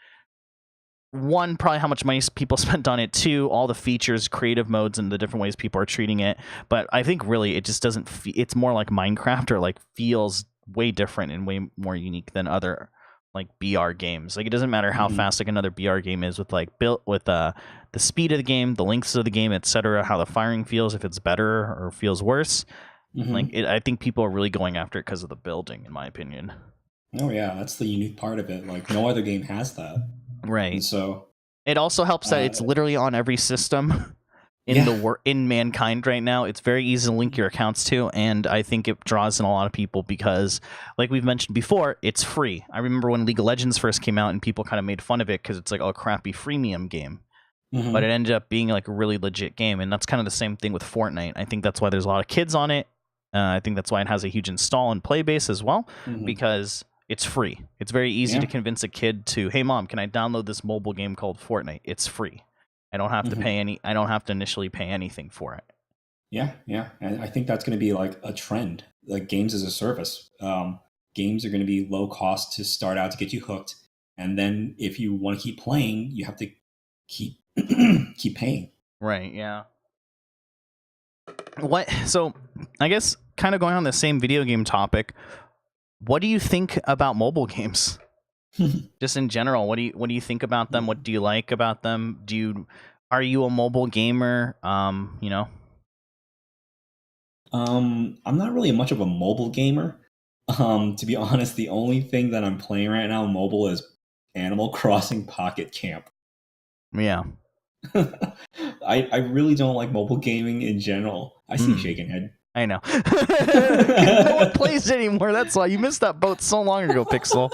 one, probably how much money people spent on it. Two, all the features, creative modes, and the different ways people are treating it. But I think really it just doesn't. It's more like Minecraft, or like feels way different and way more unique than other like BR games. Like it doesn't matter how fast like another BR game is with like built with the speed of the game, the lengths of the game, etc. How the firing feels, if it's better or feels worse. I think people are really going after it because of the building, in my opinion. Oh yeah, that's the unique part of it. Like no other game has that. Right. And so it also helps that it's literally on every system in mankind right now. It's very easy to link your accounts to, and I think it draws in a lot of people because, like we've mentioned before, it's free. I remember when League of Legends first came out, and people kind of made fun of it because it's like a crappy freemium game. But it ended up being like a really legit game, and that's kind of the same thing with Fortnite. I think that's why there's a lot of kids on it. I think that's why it has a huge install and play base as well, because it's free. It's very easy to convince a kid to, hey mom, can I download this mobile game called Fortnite? It's free. I don't have to pay I don't have to initially pay anything for it. Yeah. And I think that's going to be like a trend, like games as a service. Games are going to be low cost to start out to get you hooked. And then if you want to keep playing, you have to keep keep paying. Right, yeah. So I guess kind of going on the same video game topic, what do you think about mobile games? Just in general, what do you think about them? What do you like about them? Are you a mobile gamer? I'm not really much of a mobile gamer. To be honest, the only thing that I'm playing right now mobile is Animal Crossing Pocket Camp. Yeah. I really don't like mobile gaming in general. I see shaking head. I know. No one plays it anymore. That's why you missed that boat so long ago, Pixel.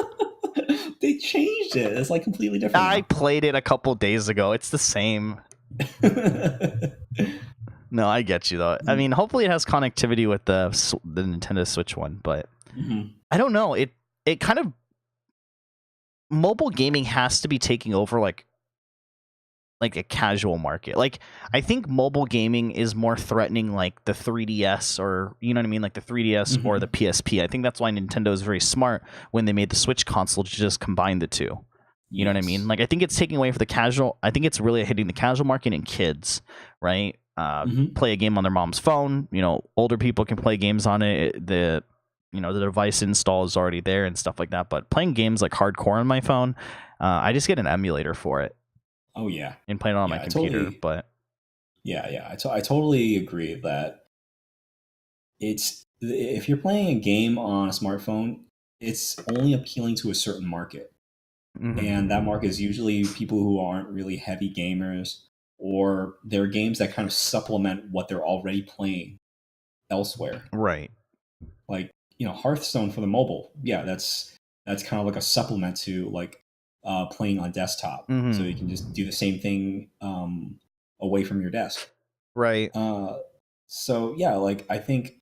They changed it. It's like completely different. I played it a couple days ago. It's the same. No, I get you though. I mean, hopefully it has connectivity with the Nintendo Switch one, but I don't know. It kind of, mobile gaming has to be taking over like like a casual market. Like I think mobile gaming is more threatening like the 3DS, or you know what I mean, like the 3DS or the PSP. I think that's why Nintendo is very smart when they made the Switch console to just combine the two. You know what I mean? Like I think it's taking away from the casual. I think it's really hitting the casual market and kids, right? Play a game on their mom's phone. You know, older people can play games on it. The device install is already there and stuff like that. But playing games like hardcore on my phone, I just get an emulator for it. Oh yeah, and playing it on my computer. Totally, but I totally agree that if you're playing a game on a smartphone, it's only appealing to a certain market, and that market is usually people who aren't really heavy gamers, or they're games that kind of supplement what they're already playing elsewhere. Right. Like Hearthstone for the mobile, that's kind of like a supplement to like playing on desktop, so you can just do the same thing away from your desk. Right. So yeah, like I think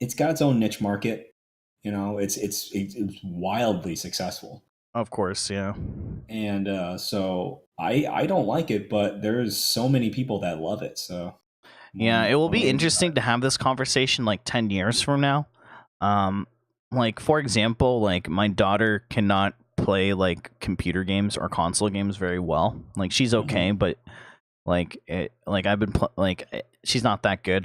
it's got its own niche market. It's wildly successful. Of course, yeah. And so I don't like it, but there's so many people that love it. So yeah, it will be interesting to have this conversation like 10 years from now. Like for example, like my daughter cannot play like computer games or console games very well. Like she's okay, but like I've been she's not that good.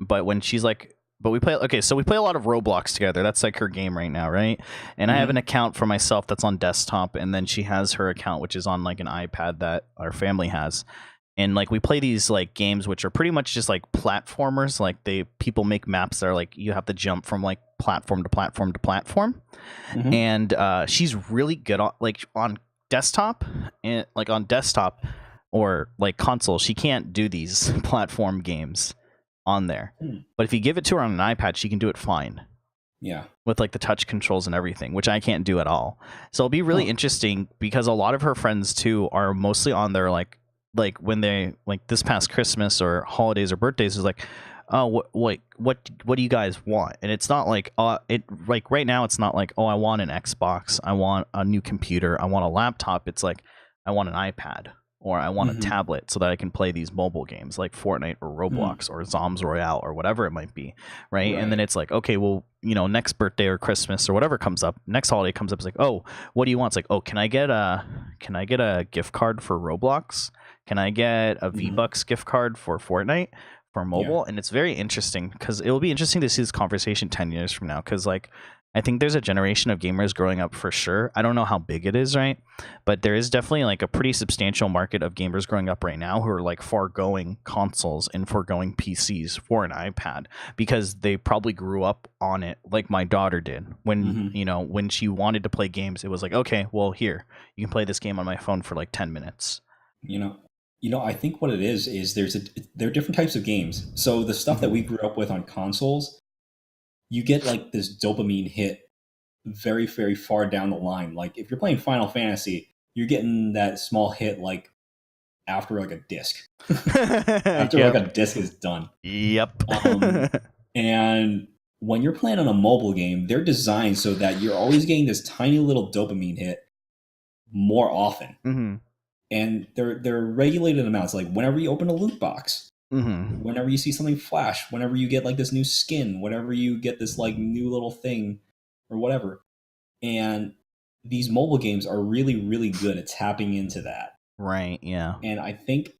But when she's like, but we play so we play a lot of Roblox together. That's like her game right now, right? And I have an account for myself that's on desktop, and then she has her account which is on like an iPad that our family has. And like we play these like games which are pretty much just like platformers. Like people make maps that are like you have to jump from like platform to platform to platform. And she's really good on desktop, and like on desktop or like console, she can't do these platform games on there. But if you give it to her on an iPad, she can do it fine. Yeah. With like the touch controls and everything, which I can't do at all. So it'll be really interesting because a lot of her friends too are mostly on there like when they like this past Christmas or holidays or birthdays is like, oh, what do you guys want? And it's not like it like right now it's not like, oh, I want an Xbox, I want a new computer, I want a laptop. It's like I want an iPad or I want a tablet so that I can play these mobile games like Fortnite or Roblox or Zombs Royale or whatever it might be, right? And then it's like, okay, well, next birthday or Christmas or whatever comes up, next holiday comes up, it's like, oh, what do you want? It's like, oh, can I get a gift card for Roblox? Can I get a V-Bucks gift card for Fortnite for mobile? Yeah. And it's very interesting because it will be interesting to see this conversation 10 years from now because like I think there's a generation of gamers growing up for sure. I don't know how big it is, right? But there is definitely like a pretty substantial market of gamers growing up right now who are like foregoing consoles and foregoing PCs for an iPad because they probably grew up on it like my daughter did. When when she wanted to play games, it was like, okay, well here, you can play this game on my phone for like 10 minutes. I think what it is there are different types of games. So the stuff that we grew up with on consoles, you get like this dopamine hit very, very far down the line. Like if you're playing Final Fantasy, you're getting that small hit like after like a disc. After like a disc is done. Yep. And when you're playing on a mobile game, they're designed so that you're always getting this tiny little dopamine hit more often. And they're regulated amounts. Like whenever you open a loot box, whenever you see something flash, whenever you get like this new skin, whenever you get this like new little thing or whatever. And these mobile games are really, really good at tapping into that. Right. Yeah. And I think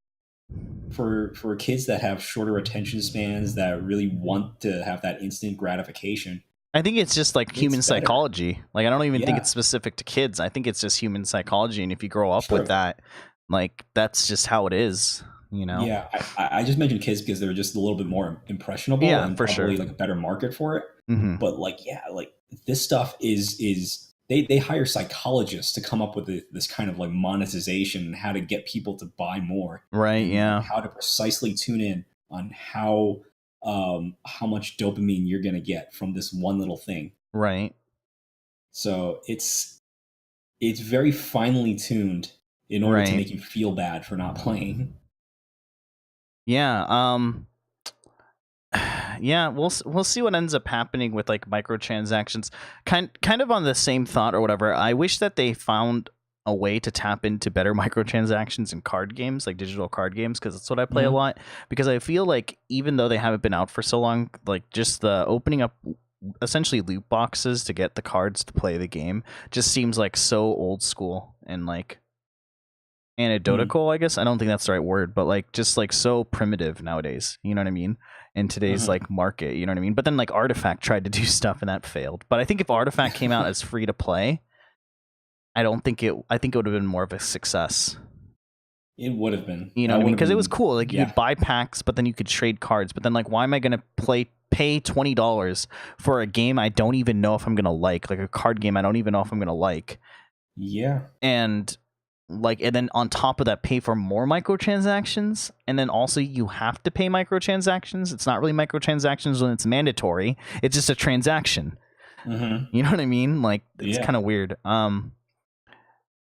for kids that have shorter attention spans that really want to have that instant gratification, I think it's just like human psychology. Like I don't even think it's specific to kids. I think it's just human psychology. And if you grow up with that, like that's just how it is. Yeah, I just mentioned kids because they're just a little bit more impressionable and for probably like a better market for it. But like this stuff is they hire psychologists to come up with this kind of like monetization and how to get people to buy more. Right. Yeah. How to precisely tune in on how much dopamine you're gonna get from this one little thing. Right. So it's very finely tuned in order to make you feel bad for not playing. Yeah. Yeah, we'll see what ends up happening with like microtransactions. Kind of on the same thought or whatever. I wish that they found a way to tap into better microtransactions in card games, like digital card games, because that's what I play a lot. Because I feel like even though they haven't been out for so long, like just the opening up essentially loot boxes to get the cards to play the game just seems like so old school and like anecdotal, I guess. I don't think that's the right word, but like just like so primitive nowadays. You know what I mean? In today's like market, you know what I mean? But then like Artifact tried to do stuff and that failed. But I think if Artifact came out as free to play, I think it would have been more of a success. It would have been. You know what I mean? Because it was cool. Like you could buy packs, but then you could trade cards. But then like, why am I going to pay $20 for a game I don't even know if I'm going to like a card game I don't even know if I'm going to like? Yeah. And then on top of that, pay for more microtransactions, and then also you have to pay microtransactions. It's not really microtransactions when it's mandatory. It's just a transaction. You know what I mean? Like it's kind of weird.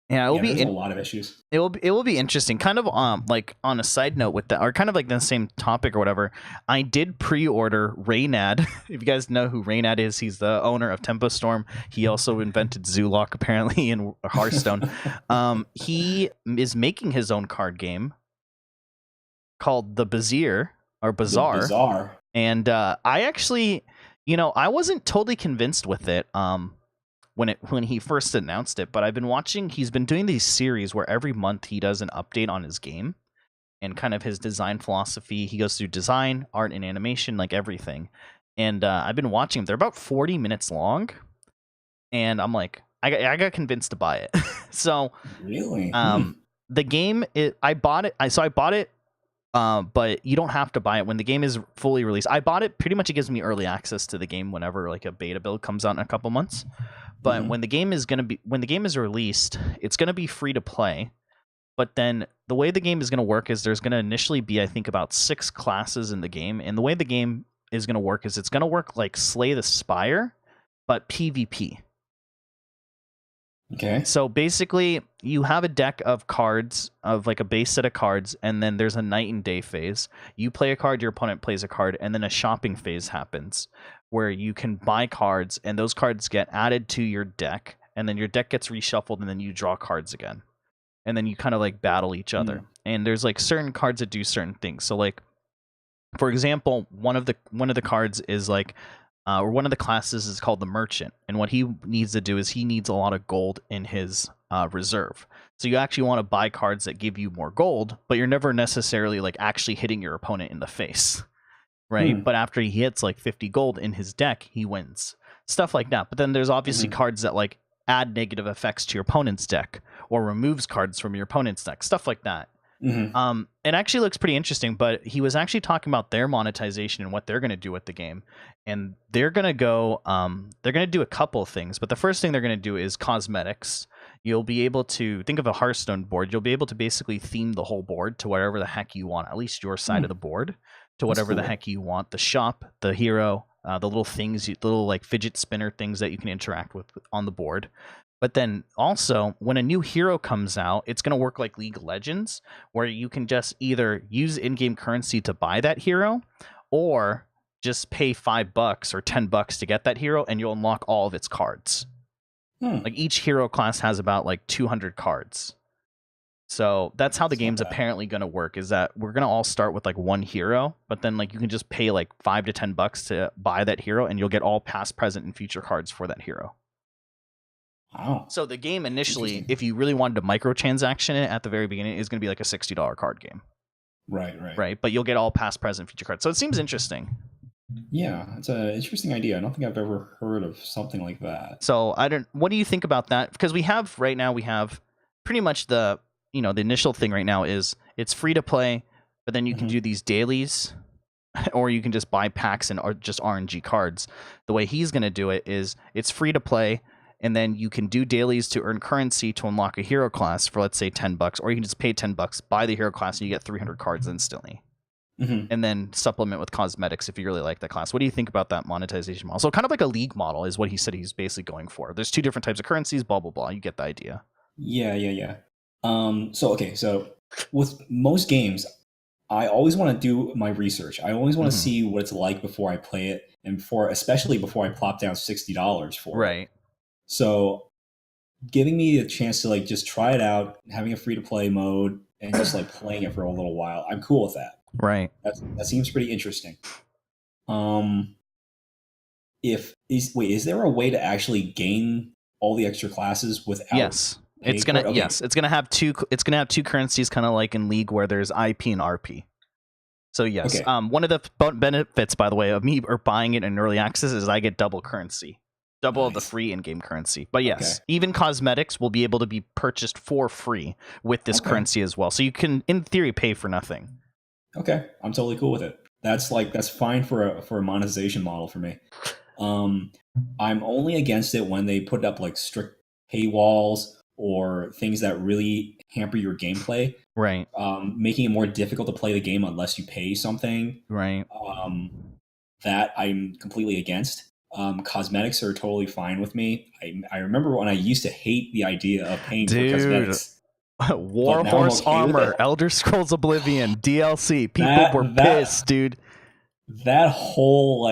Yeah, there's a lot of issues. It will be interesting. Kind of like on a side note with that, or kind of like the same topic or whatever. I did pre-order Reynad. If you guys know who Reynad is, he's the owner of Tempo Storm. He also invented Zoolock apparently in Hearthstone. He is making his own card game called the Bazaar or Bazaar. The Bazaar. And I actually, I wasn't totally convinced with it. When he first announced it, but I've been watching. He's been doing these series where every month he does an update on his game and kind of his design philosophy. He goes through design, art, and animation, like everything. And I've been watching them. They're about 40 minutes long, and I'm like, I got convinced to buy it. So really, the game, I bought it. I bought it. But you don't have to buy it when the game is fully released. I bought it. Pretty much it gives me early access to the game whenever like a beta build comes out in a couple months. But when the game is released, it's going to be free to play. But then the way the game is going to work is there's going to initially be, I think, about 6 classes in the game. And the way the game is going to work is it's going to work like Slay the Spire, but PvP. Okay. So basically, you have a deck of cards, of like a base set of cards, and then there's a night and day phase. You play a card, your opponent plays a card, and then a shopping phase happens where you can buy cards, and those cards get added to your deck, and then your deck gets reshuffled, and then you draw cards again. And then you kind of like battle each other. And there's like certain cards that do certain things. So like, for example, one of the cards is like, or one of the classes is called the merchant, and what he needs to do is he needs a lot of gold in his reserve. So you actually want to buy cards that give you more gold, but you're never necessarily like actually hitting your opponent in the face, right? But after he hits like 50 gold in his deck, he wins. Stuff like that. But then there's obviously cards that like add negative effects to your opponent's deck or removes cards from your opponent's deck, stuff like that. It actually looks pretty interesting, but he was actually talking about their monetization and what they're going to do with the game. And they're going to go, they're going to do a couple of things, but the first thing they're going to do is cosmetics. You'll be able to think of a Hearthstone board. You'll be able to basically theme the whole board to whatever the heck you want, at least your side of the board, to whatever the heck you want. The shop, the hero, the little things, the little like fidget spinner things that you can interact with on the board. But then also, when a new hero comes out, it's going to work like League of Legends, where you can just either use in-game currency to buy that hero, or just pay $5 or $10 to get that hero, and you'll unlock all of its cards. Like each hero class has about like 200 cards. So that's how the game's apparently going to work, is that we're going to all start with like one hero, but then like you can just pay like $5 to $10 to buy that hero, and you'll get all past, present, and future cards for that hero. Wow. So the game initially, if you really wanted to microtransaction it at the very beginning, is going to be like a $60 card game. Right. But you'll get all past, present, future cards. So it seems interesting. Yeah, it's an interesting idea. I don't think I've ever heard of something like that. So what do you think about that? Because we have pretty much the initial thing right now is it's free to play, but then you can do these dailies, or you can just buy packs and or just RNG cards. The way he's going to do it is it's free to play, and then you can do dailies to earn currency to unlock a hero class for, let's say, $10, or you can just pay $10, buy the hero class, and you get 300 cards instantly. And then supplement with cosmetics if you really like that class. What do you think about that monetization model? So kind of like a league model is what he said he's basically going for. There's 2 different types of currencies, blah, blah, blah. You get the idea. Yeah. So with most games, I always want to do my research. I always want to see what it's like before I play it, and especially before I plop down $60 for it. Right. So giving me a chance to like just try it out, having a free to play mode, and just like playing it for a little while. I'm cool with that. Right. That seems pretty interesting. Is there a way to actually gain all the extra classes without? Yes. It's gonna have two currencies, kind of like in League where there's IP and RP. So yes, Okay. One of the benefits, by the way, of me or buying it in early access is I get double currency, double of the free in-game currency. But yes, even cosmetics will be able to be purchased for free with this currency as well. So you can, in theory, pay for nothing. Okay, I'm totally cool with it. That's fine for a monetization model for me. I'm only against it when they put up like strict paywalls or things that really hamper your gameplay. Right. Making it more difficult to play the game unless you pay something. Right. That I'm completely against. Cosmetics are totally fine with me. I remember when I used to hate the idea of paying for cosmetics. Warhorse armor, Elder Scrolls Oblivion, DLC. People were pissed, dude. That whole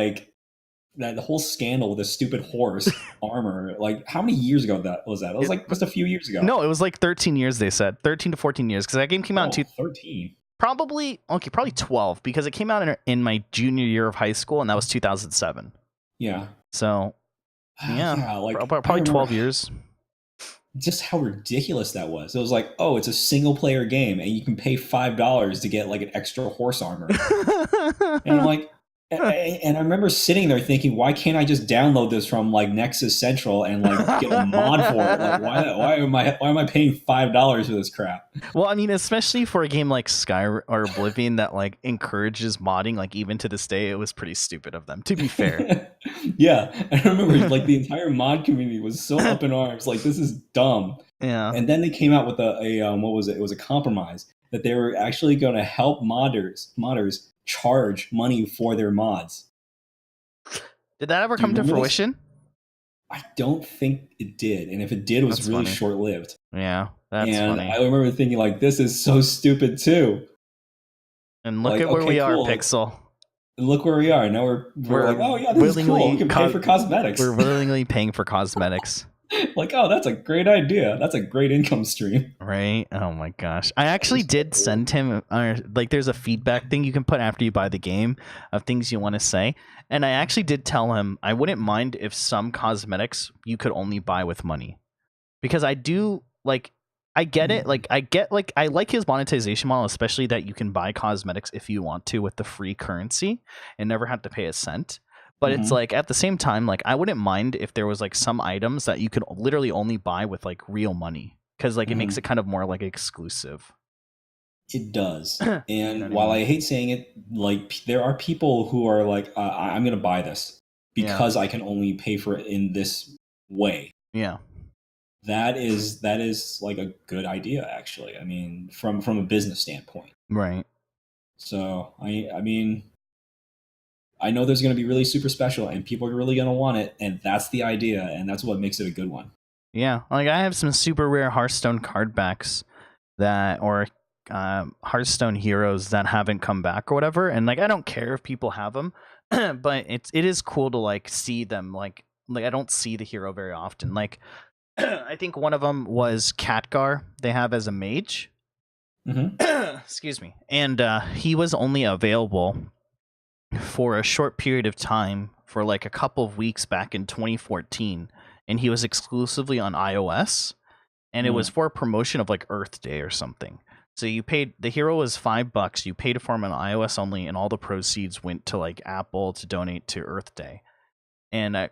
scandal with the stupid horse armor, like how many years ago that was? It was like just a few years ago. No, it was like 13 years, they said. 13 to 14 years, because that game came out in 13. Probably 12, because it came out in my junior year of high school, and that was 2007. Yeah. So, yeah, like, probably 12 years. Just how ridiculous that was. It was like, oh, it's a single player game, and you can pay $5 to get like an extra horse armor. And I'm like, and I remember sitting there thinking, why can't I just download this from like Nexus Central and like get a mod for it? Like, why am I paying $5 for this crap? Well, I mean, especially for a game like Skyrim or Oblivion that like encourages modding, like even to this day, it was pretty stupid of them, to be fair. Yeah, I remember like the entire mod community was so up in arms, like this is dumb. Yeah. And then they came out with what was it? It was a compromise that they were actually going to help modders charge money for their mods. Did that ever come to fruition? I don't think it did, and if it did, it was really short-lived. Yeah, that's funny. I remember thinking like, this is so stupid too. And look at where we are, Pixel. Look where we are now. We're like, oh yeah, this is cool. We can pay for cosmetics. We're willingly paying for cosmetics. Like, oh, that's a great idea. That's a great income stream. Right? Oh my gosh. I actually did send him, like, there's a feedback thing you can put after you buy the game of things you want to say. And I actually did tell him I wouldn't mind if some cosmetics you could only buy with money. Because I do, like, I get it. Like, I like his monetization model, especially that you can buy cosmetics if you want to with the free currency and never have to pay a cent. But it's like, at the same time, like, I wouldn't mind if there was like some items that you could literally only buy with like real money, because like it makes it kind of more like exclusive. It does. And while I hate saying it, like, there are people who are like, I'm going to buy this because I can only pay for it in this way. Yeah. That is like a good idea, actually. I mean, from a business standpoint. Right. So, I mean, I know there's going to be really super special and people are really going to want it. And that's the idea. And that's what makes it a good one. Yeah. Like, I have some super rare Hearthstone card backs or Hearthstone heroes that haven't come back or whatever. And like, I don't care if people have them, but it is cool to like see them. Like I don't see the hero very often. Like, I think one of them was Khadgar. They have as a mage. Excuse me. And he was only available for a short period of time, for like a couple of weeks back in 2014, and he was exclusively on iOS, and it was for a promotion of like Earth Day or something. So the hero was $5, you paid for him on iOS only, and all the proceeds went to like Apple to donate to Earth Day. And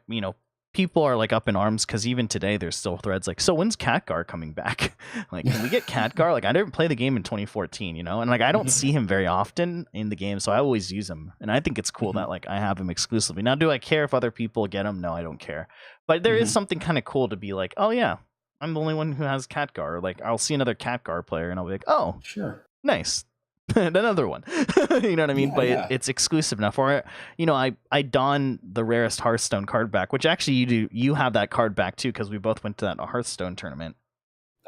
people are like up in arms because even today there's still threads like, so when's Khadgar coming back? Like, can we get Khadgar? Like, I didn't play the game in 2014, and like I don't see him very often in the game, so I always use him, and I think it's cool that like I have him exclusively. Now, do I care if other people get him? No, I don't care. But there is something kind of cool to be like, oh yeah, I'm the only one who has Khadgar. Or, like, I'll see another Khadgar player and I'll be like, oh, sure, nice. Another one. You know what I mean? It's exclusive enough. Or I don the rarest Hearthstone card back, which actually you have that card back too, because we both went to that Hearthstone tournament.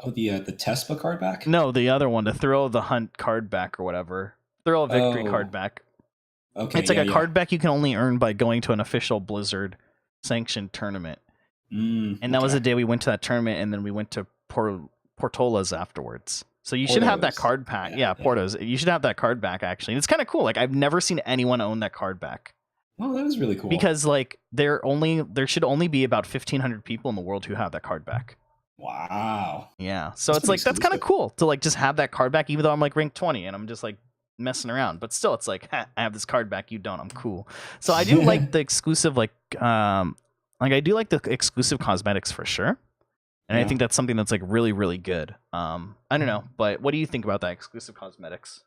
Oh, the Tespa card back? No, the other one, the Thrill of the Hunt card back or whatever. Thrill of Victory card back. Okay, it's like a card back you can only earn by going to an official Blizzard sanctioned tournament. And that was the day we went to that tournament, and then we went to Portola's afterwards. So you should have that card back. Yeah, Porto's. You should have that card back, actually. And it's kind of cool. Like, I've never seen anyone own that card back. Oh, that was really cool. Because, like, there should only be about 1,500 people in the world who have that card back. Wow. Yeah. So it's like, that's kind of cool to, like, just have that card back, even though I'm, like, rank 20, and I'm just, like, messing around. But still, it's like, I have this card back, you don't. I'm cool. So I do like the exclusive, I do like the exclusive cosmetics for sure. And I think that's something that's, like, really, really good. I don't know, but what do you think about that exclusive cosmetics?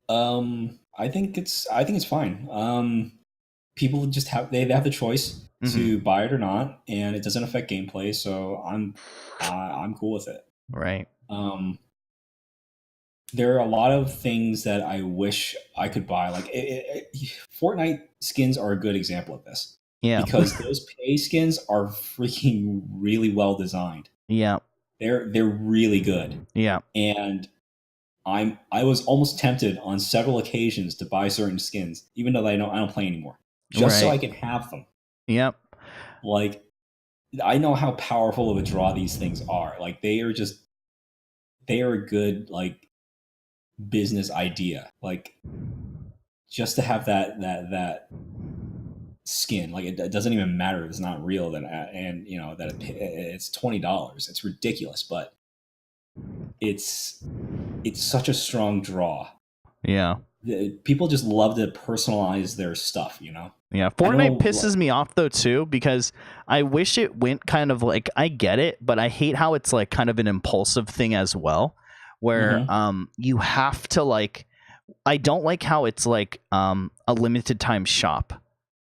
I think it's fine. People just have the choice to buy it or not, and it doesn't affect gameplay, so I'm cool with it. Right. There are a lot of things that I wish I could buy. Like Fortnite skins are a good example of this. Yeah. Because those pay skins are freaking really well designed. Yeah. They're really good. Yeah. And I was almost tempted on several occasions to buy certain skins, even though I don't play anymore, just so I can have them. Yep. Like, I know how powerful of a draw these things are. Like, they are a good, like, business idea. Like, just to have that skin, like, it doesn't even matter if it's not real, and you know that it's $20. It's ridiculous, but it's such a strong draw. Yeah. People just love to personalize their stuff, you know? Yeah. Fortnite pisses me off, though, too, because I wish it went kind of like, I get it, but I hate how it's, like, kind of an impulsive thing as well, where you have to, like, I don't like how it's, like, a limited time shop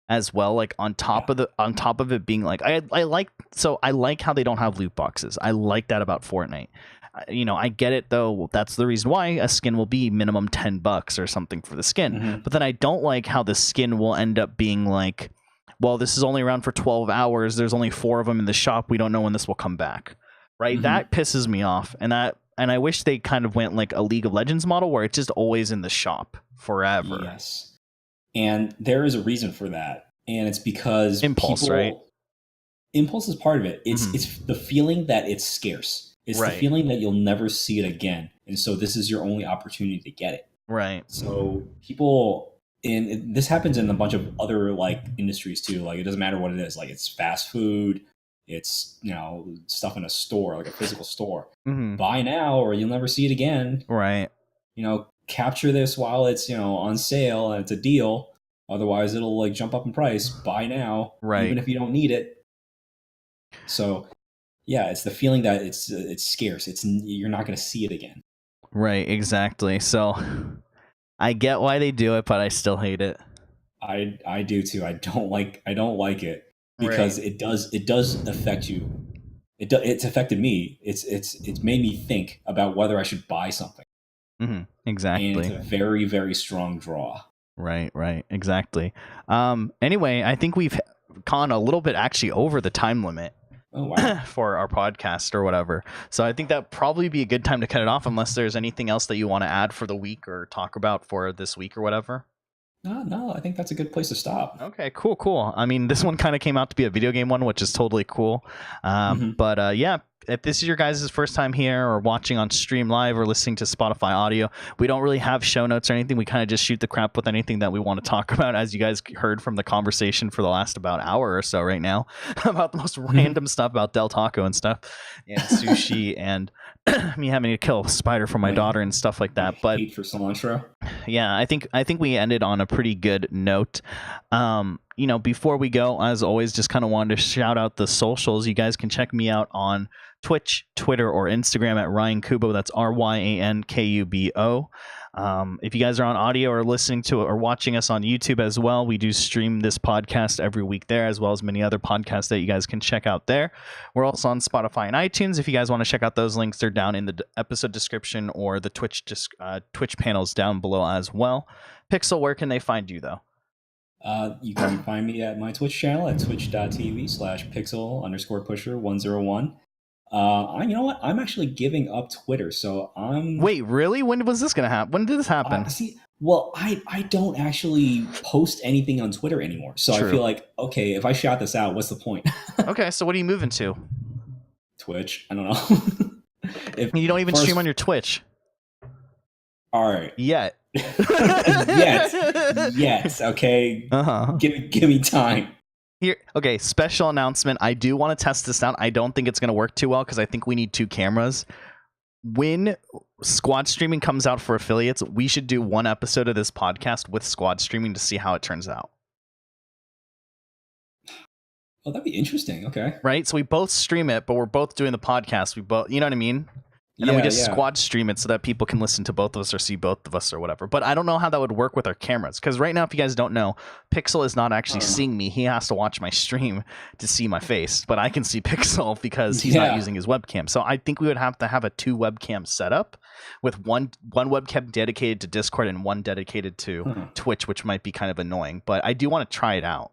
as well, like, on top of it being, like, I like how they don't have loot boxes. I like that about Fortnite. You know, I get it, though. That's the reason why a skin will be minimum $10 or something for the skin. But then I don't like how the skin will end up being like, well, this is only around for 12 hours. There's only 4 of them in the shop. We don't know when this will come back. Right? That pisses me off. And I wish they kind of went like a League of Legends model where it's just always in the shop forever. Yes. And there is a reason for that. And it's because impulse, right? Impulse is part of it. It's the feeling that it's scarce. It's the feeling that you'll never see it again. And so this is your only opportunity to get it. Right. So people, this happens in a bunch of other, like, industries too. Like, it doesn't matter what it is. Like, it's fast food. It's, you know, stuff in a store, like a physical store. Buy now or you'll never see it again. Right. You know, capture this while it's, you know, on sale and it's a deal. Otherwise, it'll, like, jump up in price. Buy now. Right. Even if you don't need it. So... yeah, it's the feeling that it's scarce. You're not going to see it again. Right, exactly. So I get why they do it, but I still hate it. I do too. I don't like it because it does affect you. It's affected me. It's made me think about whether I should buy something. Exactly. And it's a very, very strong draw. Right, exactly. Anyway, I think we've gone a little bit actually over the time limit. Oh, wow. For our podcast or whatever. So I think that'd probably be a good time to cut it off unless there's anything else that you want to add for the week or talk about for this week or whatever. No, I think that's a good place to stop. Okay, cool. I mean, this one kind of came out to be a video game one, which is totally cool. But yeah, if this is your guys' first time here or watching on stream live or listening to Spotify audio, we don't really have show notes or anything. We kind of just shoot the crap with anything that we want to talk about, as you guys heard from the conversation for the last about hour or so right now about the most random stuff about Del Taco and stuff and sushi and me having to kill a spider for my daughter and stuff like that. But hate for cilantro. Yeah, I think we ended on a pretty good note. You know, before we go, as always, just kind of wanted to shout out the socials. You guys can check me out on Twitch, Twitter, or Instagram at Ryan Kubo. That's RyanKubo. If you guys are on audio or listening to it or watching us on YouTube as well, we do stream this podcast every week there, as well as many other podcasts that you guys can check out there. We're also on Spotify and iTunes. If you guys want to check out those links, they're down in the episode description or the Twitch panels down below as well. Pixel, where can they find you, though? You can find me at my Twitch channel at twitch.tv/pixel_pusher101. You know what? I'm actually giving up Twitter, so I'm. Wait, really? When was this gonna happen? When did this happen? See, well, I don't actually post anything on Twitter anymore, so True. I feel like, okay, if I shout this out, what's the point? Okay, so what are you moving to? Twitch. I don't know. You don't even stream on your Twitch. All right. Yet. Yes. Okay. Give me time. Here, okay, special announcement. I do want to test this out. I don't think it's going to work too well because I think we need 2 cameras. When squad streaming comes out for affiliates, we should do 1 episode of this podcast with squad streaming to see how it turns out. Oh, that'd be interesting. Okay. Right? So we both stream it, but we're both doing the podcast. We both, you know what I mean? And then we just squad stream it so that people can listen to both of us or see both of us or whatever. But I don't know how that would work with our cameras. Because right now, if you guys don't know, Pixel is not actually seeing me. He has to watch my stream to see my face. But I can see Pixel because he's not using his webcam. So I think we would have to have a 2 webcam setup with one webcam dedicated to Discord and 1 dedicated to Twitch, which might be kind of annoying. But I do want to try it out.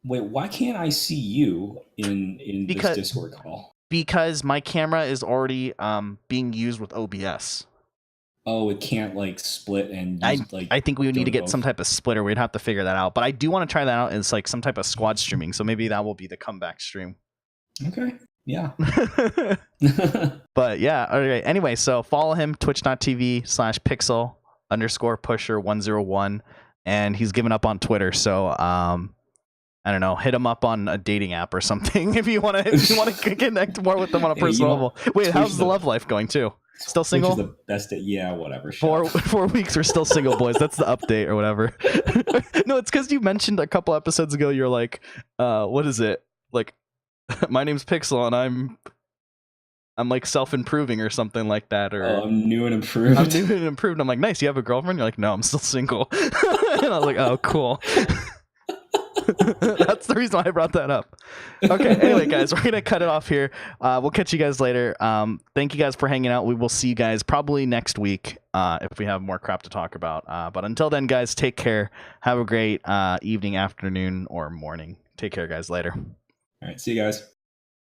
Wait, why can't I see you in this Discord call? Because my camera is already being used with OBS. Oh, it can't like split and I think we would need to get some type of splitter. We'd have to figure that out. But I do want to try that out as like some type of squad streaming. So maybe that will be the comeback stream. Okay. Yeah. But yeah. Okay. Anyway, so follow him, twitch.tv/pixel_pusher101. And he's given up on Twitter. So I don't know, hit him up on a dating app or something if you want to connect more with them on a personal level. Wait, how's the love life going too? Still single? Which is the best. Yeah, whatever. 4 weeks, we're still single, boys. That's the update or whatever. No, it's because you mentioned a couple episodes ago. You're like, what is it? Like, my name's Pixel and I'm like self-improving or something like that. Or I'm new and improved. I'm like, nice. You have a girlfriend? You're like, no, I'm still single. And I was like, oh, cool. That's the reason why I brought that up. Okay, anyway, guys, we're gonna cut it off here. We'll catch you guys later. Thank you guys for hanging out. We will see you guys probably next week if we have more crap to talk about. But until then, guys, take care. Have a great evening, afternoon, or morning. Take care, guys. Later. All right, see you guys.